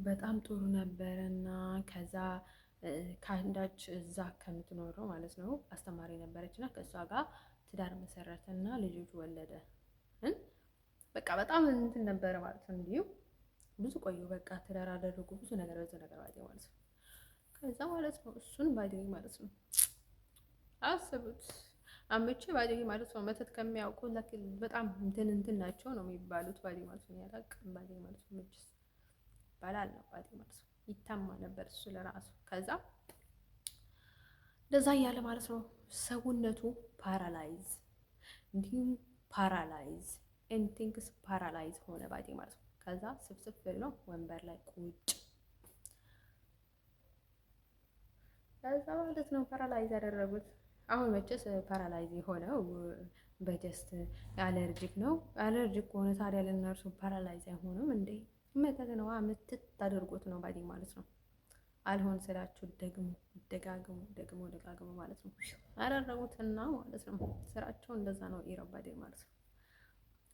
በጣም ጥሩ ነበረና ከዛ ከአንዳች እዛ ከምትኖረው ማለት ነው አስተማሪ ነበረች እና ከእሷ ጋር ትዳር መሰረተና ልጆች ወለደ። በቃ በጣም እንትን ነበረ ማለት ነው። እንዲሁ ብዙ ቆዩ። በቃ ትዳር አደረጉ። ብዙ ነገር ባዴ ማለት ነው። ከዛ ማለት ነው እሱን ባዴ ማለት ነው አስቡት። አመቼ ባዴ ማለት ነው መተት ከሚያውቁ ለክል በጣም እንትን ናቸው ነው የሚባሉት ባዴ ማለት ነው። ያላቅም ባዴ ማለት ነው መችስ ባላል ነው ባዴ ማለት ነው። ይታማ ነበር እሱ ለራሱ። ከዛ እንደዛ እያለ ማለት ነው ሰውነቱ ፓራላይዝ እንዲሁም ፓራላይዝ ኤንቲንክስ ፓራላይዝ ሆነ ባዴ ማለት ነው። ከዛ ስብስብ ብሎ ወንበር ላይ ቁጭ ከዛ ማለት ነው ፓራላይዝ ያደረጉት። አሁን መቼስ ፓራላይዝ የሆነው በጀስት አለርጂክ ነው። አለርጂክ ከሆነ ታዲያ ለእነርሱ ፓራላይዝ አይሆኑም እንዴ? መተት ነው ምትት አድርጎት ነው ባዴ ማለት ነው። አልሆን ስላችሁ ደጋግሙ ማለት ነው። አደረጉትና ማለት ነው። ስራቸው እንደዛ ነው። ኢረባዴ ማለት ነው።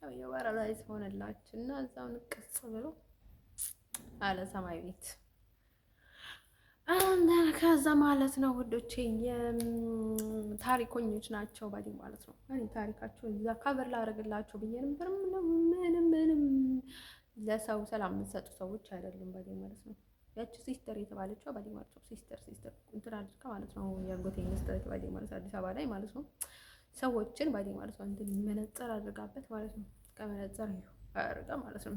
ያው የፓራዳይስ ሆነላችሁ እና እዛው ንቅጽ ብሎ አለ ሰማይ ቤት ከዛ ማለት ነው ውዶቼ ታሪኮኞች ናቸው ባዲ ማለት ነው። እኔ ታሪካቸው እዛ ካቨር ላደርግላቸው ብዬ ነበር። ምንም ለሰው ሰላም የምትሰጡ ሰዎች አይደሉም ባዲ ማለት ነው። ያቺ ሲስተር የተባለችው ባዲ ማለት ነው። ሲስተር እንትን አድርጋ ማለት ነው። የአጎቴ ሚስተር ባዲ ማለት አዲስ አበባ ላይ ማለት ነው። ሰዎችን ባዲ ማለት ነው። እንትን መነጽር አድርጋበት ማለት ነው። ከመነጽር አድርጋ ማለት ነው።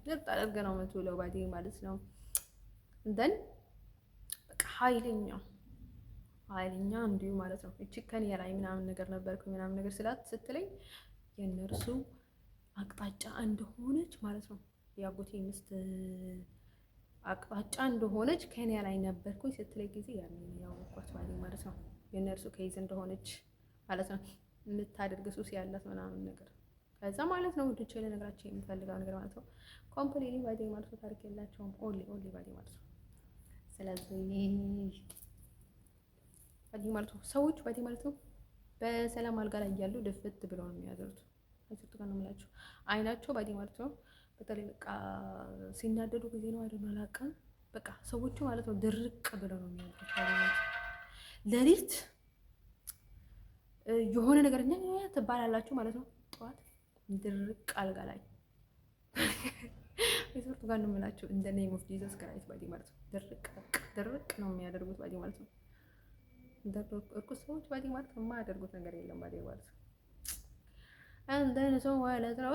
ዝርጥ አድርገ ነው የምትውለው ባዲ ማለት ነው። እንደን ኃይለኛ እንዲሁ ማለት ነው። እቺ ከኔ ላይ ምናምን ነገር ነበርኩ ምናምን ነገር ስትለኝ የነርሱ አቅጣጫ እንደሆነች ማለት ነው። የአጎቴ ሚስት አቅጣጫ እንደሆነች ከኔ ላይ ነበርኩኝ ስትለኝ ጊዜ ያን ያወቅኳት ማለት ነው። የነርሱ ከይዝ እንደሆነች ማለት ነው። የምታደርግ ሱስ ያላት ምናምን ነገር ከዛ ማለት ነው። ውዶቼ ለነገራቸው የምፈልገው ነገር ማለት ነው። ኮምፕሊትሊ ባዲ ማለት ነው። ታሪክ የላቸውም። ኦንሊ ባዲ ማለት ነው። ስለዚህ ባዲ ማለት ነው። ሰዎች ባዲ ማለት ነው። በሰላም አልጋ ላይ እያሉ ድፍት ብለው ነው የሚያደርጉት። አይሰጡ ጋር ነው የምላቸው። አይናቸው ባዲ ማለት ነው። በተለይ በቃ ሲናደዱ ጊዜ ነው አይደል አላውቅም። በቃ ሰዎቹ ማለት ነው ድርቅ ብለው ነው የሚያደርጉት። ሌሊት የሆነ ነገር ትባላላችሁ ማለት ነው። ጠዋት ድርቅ አልጋ ላይ የሰርቱ ጋር ነው የምላችሁ። እንደ ኔም ኦፍ ጂሰስ ክራይስት ባዲ ማለት ነው። ድርቅ ነው የሚያደርጉት ባዲ ማለት ነው። እርኩስ ሰዎች ባዲ ማለት ነው የማያደርጉት ነገር የለም ባዲ ማለት ነው። አንተን ሰው ማለት ነው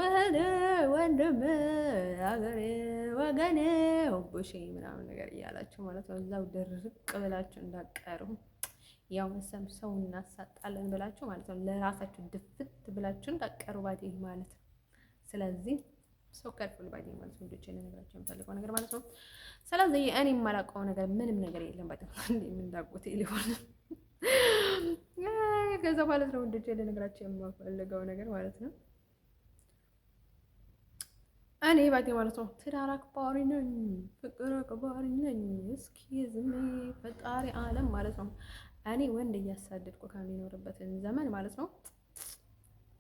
ወንድም አገሬ ወገኔ ወቦሼ ምናምን ነገር እያላችሁ ማለት ነው። እዛው ድርቅ ብላችሁ እንዳቀሩ ያው መሰም ሰው እናሳጣለን ብላችሁ ማለት ነው። ለራሳችሁ ድፍት ብላችሁ እንዳቀሩ ባዲ ማለት ነው። ስለዚህ ሰው ከርፉል ባዲ ማለት ነው። ልጆቼ ለነገራቸው የምፈልገው ነገር ማለት ነው። ስለዚህ እኔ የማላውቀው ነገር ምንም ነገር የለም ባዲ ማለት ነው። እንዳቆቴ ሊሆን ከዛ ማለት ነው። ልጆቼ ለነገራቸው የምፈልገው ነገር ማለት ነው። እኔ ባዲ ማለት ነው ትዳር አክባሪ ነኝ፣ ፍቅር አክባሪ ነኝ። እስኪ ዝም ፈጣሪ ዓለም ማለት ነው። እኔ ወንድ እያሳደድኩ ከሚኖርበትን ዘመን ማለት ነው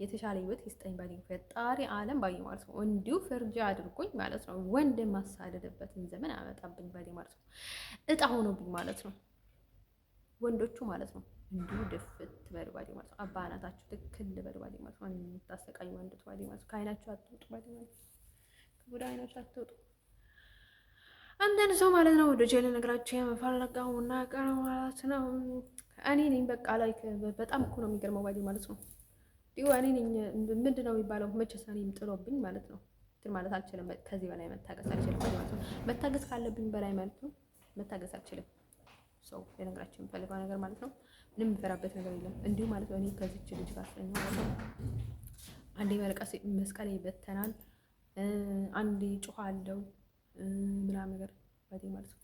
የተሻለ ህይወት ይስጠኝ ባዲ ፈጣሪ ዓለም ባዲ ማለት ነው። እንዲሁ ፍርጃ አድርጎኝ ማለት ነው። ወንድ የማሳደድበትን ዘመን አመጣብኝ ባዲ ማለት ነው። እጣ ሆኖብኝ ማለት ነው። ወንዶቹ ማለት ነው እንዲሁ ድፍት በሉ ባዲ ማለት ነው። አባናታችሁ ትክክል በሉ ባዲ ማለት ነው። የምታሰቃዩ ወንዶች ባዲ ማለት ነው። ከአይናችሁ አትውጡ ባዲ ማለት ነው። ከጉዳ አይናችሁ አትውጡ። አንዳንድ ሰው ማለት ነው ወደ ጀለ ነገራቸው የምፈልገው ነገር ማለት ነው። እኔ ነኝ በቃ ላይ በጣም እኮ ነው የሚገርመው ባዲ ማለት ነው። እኔ ነኝ ምንድን ነው የሚባለው? መቸሳኔም ጥሎብኝ ማለት ነው። እንትን ማለት አልችልም። ከዚህ በላይ መታገስ አልችልም ማለት ነው። መታገስ ካለብኝ በላይ ማለት ነው መታገስ አልችልም። ሰው የነገራችሁ የምፈልገው ነገር ማለት ነው። ምንም የምፈራበት ነገር የለም። እንዲሁ ማለት ነው። እኔ ከዚች ልጅ ጋር ስለኝ ማለት ነው። አንዴ መስቀሌ ይበተናል፣ አንዴ ጮኻለሁ ምናምን ነገር ባዲ ማለት ነው።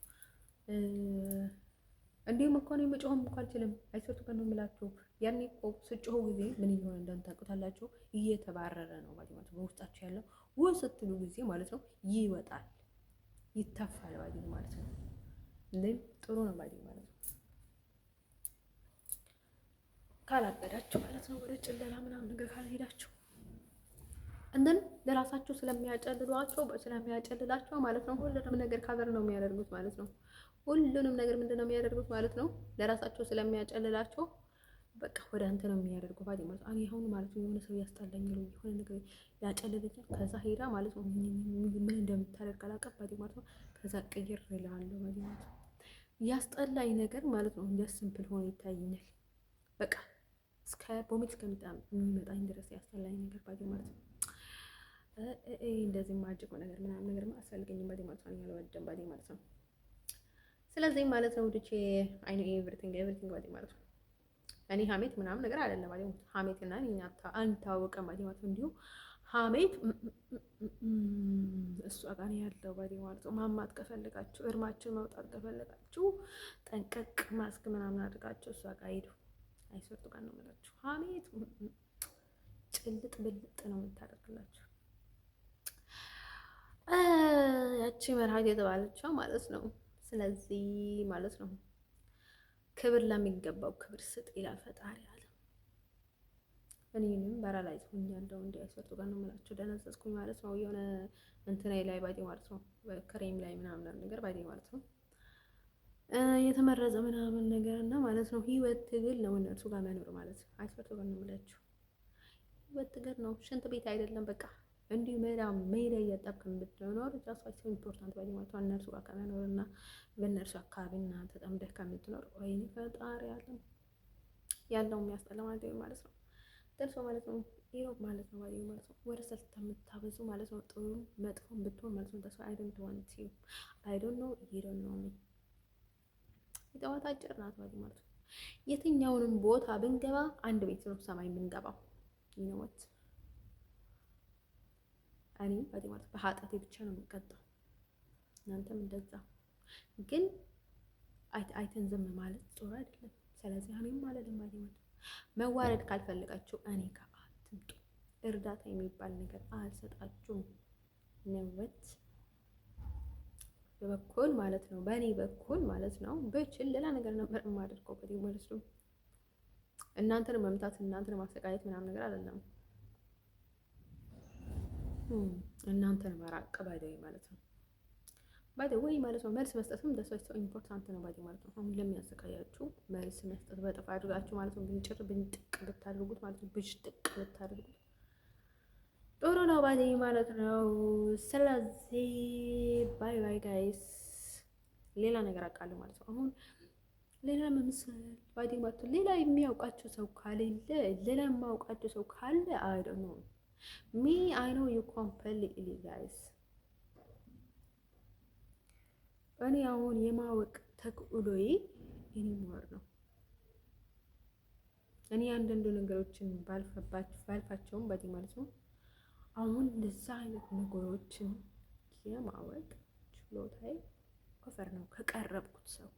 እንዲሁም እኮ ነው መጮህም እኮ አልችልም። አይሰጡ ከነ የምላችሁ ያኔ እኮ ስጮህ ጊዜ ምን እየሆነ እንደምታውቁታላችሁ እየተባረረ ነው ባዲ ማለት ነው። በውስጣችሁ ያለው ስትሉ ጊዜ ማለት ነው ይወጣል፣ ይተፋል ባዲ ማለት ነው። እንዴም ጥሩ ነው ባዲ ማለት ነው። ካላገዳችሁ ማለት ነው ወደ ጭለላ ምናምን ነገር ካልሄዳችሁ እንደን ለራሳቸው ስለሚያጨልላቸው ማለት ነው። ሁሉንም ነገር ካቨር ነው የሚያደርጉት ማለት ነው። ሁሉንም ነገር ምንድን ነው የሚያደርጉት ማለት ነው። ለራሳቸው ስለሚያጨልላቸው በቃ ወደ አንተ ነው የሚያደርጉ ባዲ ማለት ነው። እኔ አሁን ማለት ነው የሆነ ሰው ያስጠላኛል፣ የሆነ ነገር ያጨልልኛል። ከዛ ሄዳ ማለት ነው ምን እንደምታደርግ አላውቅም ባዲ ማለት ነው። ከዛ ቀይር እላለሁ ባዲ ማለት ነው። ያስጠላኝ ነገር ማለት ነው እንደ ሲምፕል ሆኖ ይታየኛል። በቃ እስከ ቦሚት እስከሚመጣኝ ድረስ ያስጠላኝ ነገር ባዲ ማለት ነው። እንደዚህ ማጅቁ ነገር ምናምን ነገር አያስፈልገኝም ባዲ ማለት ነው። ያልወደም ባዲ ማለት ነው። ስለዚህ ማለት ነው ውድቼ አይኑ ኤቭሪቲንግ ባዲ ማለት ነው። እኔ ሀሜት ምናምን ነገር አይደለም ባዲ ሀሜት እና እኛ አንታወቀም ባዲ ማለት ነው። እንዲሁ ሀሜት እሱ ጋር ያለው ባዲ ማለት ነው። ማማት ከፈለጋችሁ እርማችሁ መውጣት ከፈለጋችሁ ጠንቀቅ ማስክ ምናምን አድርጋችሁ እሱ ጋር ሄዱ። አይሰርቱ ጋር ነው የምላችሁ። ሀሜት ጭልጥ ብልጥ ነው የምታደርግላችሁ። ያቺ መርሃት የተባለችው ማለት ነው ስለዚህ ማለት ነው ክብር ለሚገባው ክብር ስጥ ይላል ፈጣሪ አለ። እኔንም በራላይዝ ሆኛለሁ እንደ አይሰርቱ ጋር ነው የምላቸው ደነዘዝኩኝ ማለት ነው። የሆነ እንትናይ ላይ ባዲ ማለት ነው ክሬም ላይ ምናምን ነገር ባዲ ማለት ነው የተመረዘ ምናምን ነገር እና ማለት ነው። ህይወት ትግል ነው እነሱ ጋር መኖር ማለት ነው። አይሰርቱ ጋር ነው የምላቸው ህይወት ትግል ነው። ሽንት ቤት አይደለም በቃ እንዲሁ ሜዳ እያጠብክ ብትኖር ራሱ ኢምፖርታንት ባዲ ማለት ነው። እነርሱ ጋር ከመኖር እና በእነርሱ አካባቢና ተጠምደህ ከምትኖር ወይኔ ፈጣሪ ያለው የሚያስጠላ ማለት ነው። ደርሶ ማለት ነው ኢሮብ ማለት ነው ባዲ ማለት ነው። ወደ ሰልፍ የምታበዙ ማለት ነው። ጥሩ መጥፎን ብትሆን ማለት ነው። ተስፋ አይዶንት ዋንት ዩ አይዶንት ኖ ዩ ዶንት ኖ ሚ የጠዋት አጭር ናት ባዲ ማለት ነው። የትኛውንም ቦታ ብንገባ አንድ ቤት ነው ሰማይ የምንገባው ይነወት እኔ ባዲ ማለት በኃጢአቴ ብቻ ነው የምቀጣው። እናንተም እንደዛ ግን አይተን ዝም ማለት ጥሩ አይደለም። ስለዚህ እኔም ማለት ባዲ ማለት መዋረድ ካልፈለጋችሁ እኔ ጋር አትምጡ። እርዳታ የሚባል ነገር አልሰጣችሁም። ነውት በበኩል ማለት ነው በእኔ በኩል ማለት ነው ብችል ሌላ ነገር ነበር የማደርገው ባዲ ማለት ነው። እናንተን መምታት እናንተን ማሰቃየት ምናምን ነገር አይደለም። እናንተን መራቅ ባይደይ ማለት ነው። ባይደይ ወይ ማለት ነው መልስ መስጠትም ለሰው ኢምፖርታንት ነው ባይደይ ማለት ነው። አሁን ለሚያሰቃያችሁ መልስ መስጠት በጥፍ አድርጋችሁ ማለት ነው ብንጭር ብንጥቅ ብታደርጉት ማለት ነው ብሽጥቅ ብታደርጉት ጥሩ ነው ባይደይ ማለት ነው። ስለዚህ ባይ ባይ ጋይስ። ሌላ ነገር አውቃለሁ ማለት ነው። አሁን ሌላ መምሰል ባይደይ ማለት ነው። ሌላ የሚያውቃቸው ሰው ካለ ሌላ የማውቃቸው ሰው ካለ አይ ዶንት ኖ ሚ አይ ኖ ዩ ኮምፕሊትሊ ጋይስ። እኔ አሁን የማወቅ ተክእሎዬ ኢኒሞር ነው። እኔ አንዳንድ ነገሮችን ባልፋቸውም ባዲ ማለት ነው። አሁን እንደዛ አይነት ነገሮችን የማወቅ ችሎታዬ ኮፈር ነው ከቀረብኩት ሰው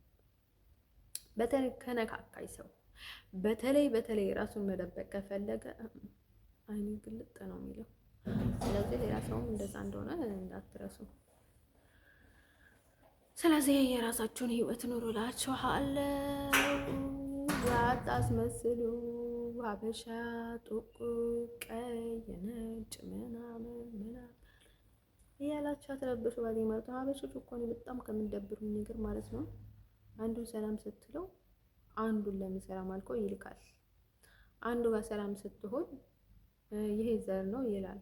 በተለይ ከነካካይ ሰው በተለይ ራሱን መደበቅ ከፈለገ አይኔ ግልጥ ነው የሚለው። ስለዚህ ሌላ ሰውም እንደዛ እንደሆነ እንዳትረሱ። ስለዚህ የራሳችሁን ህይወት ኑሩ እላችኋለሁ። አታስመስሉ። ሀበሻ ጥቁር፣ ቀይ፣ ነጭ ምናምን እያላችሁ አትረብሹ ባዲ ማለት ነው። ሀበሾች እኮ እኔ በጣም ከምንደብሩኝ ነገር ማለት ነው አንዱን ሰላም ስትለው አንዱን ለምን ሰላም አልከው ይልካል። አንዱ ጋር ሰላም ስትሆን ይሄ ዘር ነው ይላል።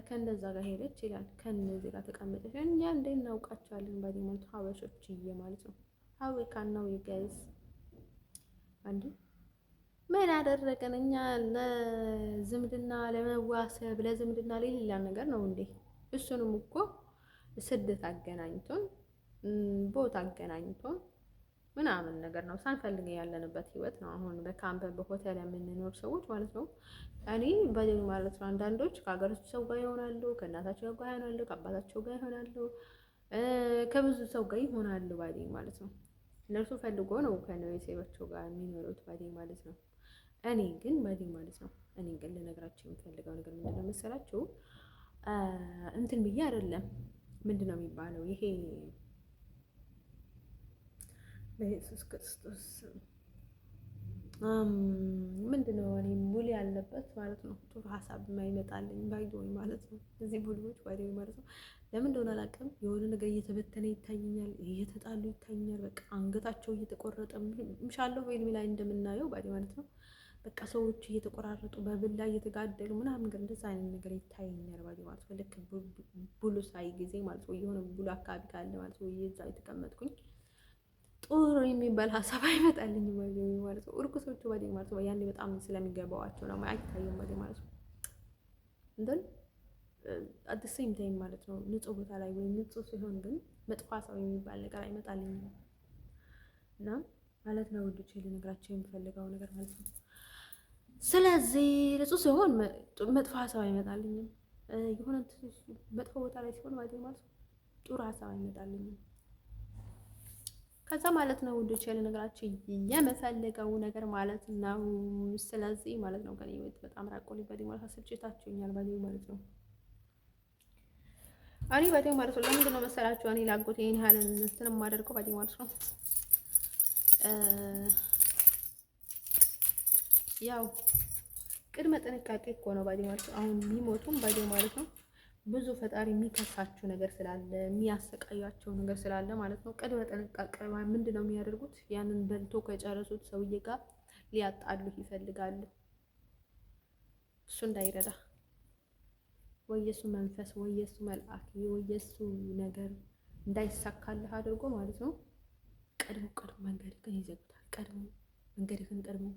ከእንደዛ ጋር ሄደች ይላል። ከነዚህ ጋር ተቀመጠች። እኛ እንዴ እናውቃቸዋለን ባዲ ማለት ሀበሾችዬ ማለት ነው። ሀዊ ካናው ይጋይዝ አንዴ ምን አደረገን እኛ ለዝምድና ለመዋሰብ ለዝምድና ሌላ ነገር ነው እንዴ? እሱንም እኮ ስደት አገናኝቶን ቦታ አገናኝቶን ምናምን ነገር ነው ሳንፈልግ ያለንበት ህይወት ነው። አሁን በካምፕ በሆቴል የምንኖር ሰዎች ማለት ነው። እኔ በደግ ማለት ነው አንዳንዶች ከሀገራቸው ሰው ጋር ይሆናሉ፣ ከእናታቸው ጋር ይሆናሉ፣ ከአባታቸው ጋር ይሆናሉ፣ ከብዙ ሰው ጋር ይሆናሉ ባዴ ማለት ነው። እነርሱ ፈልጎ ነው ከነቤተሰባቸው ጋር የሚኖሩት ባዴ ማለት ነው። እኔ ግን ባዴ ማለት ነው እኔ ግን ልነግራቸው የምፈልገው ነገር ምንድነው መሰላችሁ? እንትን ብዬ አይደለም ምንድን ነው የሚባለው ይሄ በኢየሱስ ክርስቶስ ምንድነው እኔ ሙሉ ያለበት ማለት ነው። ጥሩ ሀሳብ የማይመጣልኝ ባይዶኝ ማለት ነው። እዚህ ቡልቦች ባይዶኝ ማለት ነው። ለምን እንደሆነ አላውቅም። የሆነ ነገር እየተበተነ ይታየኛል፣ እየተጣሉ ይታየኛል። በቃ አንገታቸው እየተቆረጠ ምሻለሁ ፊልም ላይ እንደምናየው ባዲ ማለት ነው። በቃ ሰዎች እየተቆራረጡ በብላ እየተጋደሉ ምናምን ነገር እንደዛ አይነት ነገር ይታየኛል ባዲ ማለት ነው። ልክ ቡሉ ሳይ ጊዜ ማለት ነው የሆነ ቡሉ አካባቢ ካለ ማለት ነው እየዛ የተቀመጥኩኝ ጥሩ የሚባል ሀሳብ አይመጣልኝም ማለት ነው። እርኩሶቹ ባዲ ማለት ነው ያኔ በጣም ስለሚገባዋቸው ነው አይታየም ባዲ ማለት ነው። እንደን አት ሴም ታይም ማለት ነው ንጹህ ቦታ ላይ ወይም ንጹህ ሲሆን ግን መጥፎ ሀሳብ የሚባል ነገር አይመጣልኝም እና ማለት ነው ውዶቼ ልነግራቸው የምፈልገው ነገር ማለት ነው። ስለዚህ ንጹህ ሲሆን መጥፎ ሀሳብ አይመጣልኝም። የሆነ መጥፎ ቦታ ላይ ሲሆን ባዲ ማለት ነው ጥሩ ሀሳብ አይመጣልኝም። ከዛ ማለት ነው ውዶች ያለ ነገራችን የምፈልገው ነገር ማለት ነው። ስለዚህ ማለት ነው ከኔ በጣም ራቆ ሊበዲ ማለት አስችታችሁኛል ባዲ ማለት ነው። እኔ ባቴ ማለት ነው። ለምንድን ነው መሰላችሁ እኔ ላጎት ይሄን ያህል እንትን የማደርገው ባቴ ማለት ነው። ያው ቅድመ ጥንቃቄ እኮ ነው ባቴ ማለት ነው። አሁን ቢሞቱም ባቴ ማለት ነው ብዙ ፈጣሪ የሚከሳቸው ነገር ስላለ የሚያሰቃያቸው ነገር ስላለ ማለት ነው። ቅድመ ጥንቃቄ ምንድን ነው የሚያደርጉት? ያንን በልቶ ከጨረሱት ሰውዬ ጋር ሊያጣሉህ ይፈልጋሉ። እሱ እንዳይረዳ ወየሱ መንፈስ ወየሱ መልአክ ወየሱ ነገር እንዳይሳካልህ አድርጎ ማለት ነው። ቀድሞ መንገድህን ይዘጉታል። መንገድህን ቀድሞ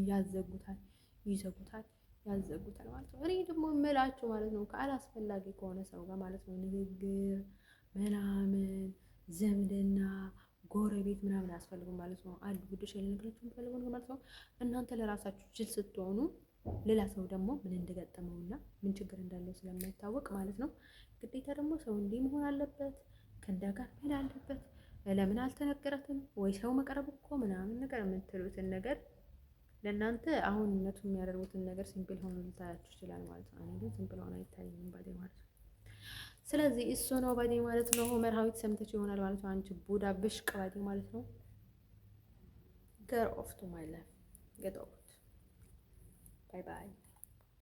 ያዘጉታል፣ ይዘጉታል፣ ያዘጉታል ማለት ነው። እኔ ደግሞ የምላችሁ ማለት ነው ከአላስፈላጊ ከሆነ ሰው ጋር ማለት ነው ንግግር ምናምን ዘመድና ጎረቤት ምናምን አያስፈልጉም ማለት ነው። አንድ ጉድሽ ልነግራችሁ የምፈልገው ማለት ነው እናንተ ለራሳችሁ ጅል ስትሆኑ ሌላ ሰው ደግሞ ምን እንደገጠመውና ምን ችግር እንዳለው ስለማይታወቅ ማለት ነው ግዴታ ደግሞ ሰው እንዲህ መሆን አለበት ከእንዳ ጋር መሄድ አለበት ለምን አልተነገረትም ወይ ሰው መቅረብ እኮ ምናምን ነገር የምትሉትን ነገር ለእናንተ አሁን እነቱ የሚያደርጉትን ነገር ሲምፕል ሆኖ ልታያችሁ ይችላል ማለት ነው። እኔ ግን ሲምፕል ሆኖ አይታየኝም ባዴ ማለት ነው። ስለዚህ እሱ ነው ባዴ ማለት ነው። መርሃዊት ሰምተች ይሆናል ማለት ነው። አንቺ ቡዳ ብሽቅ ባዴ ማለት ነው። ገር ኦፍ ቱ ማይ ላይፍ ጌት ኦፍ ባይ ባይ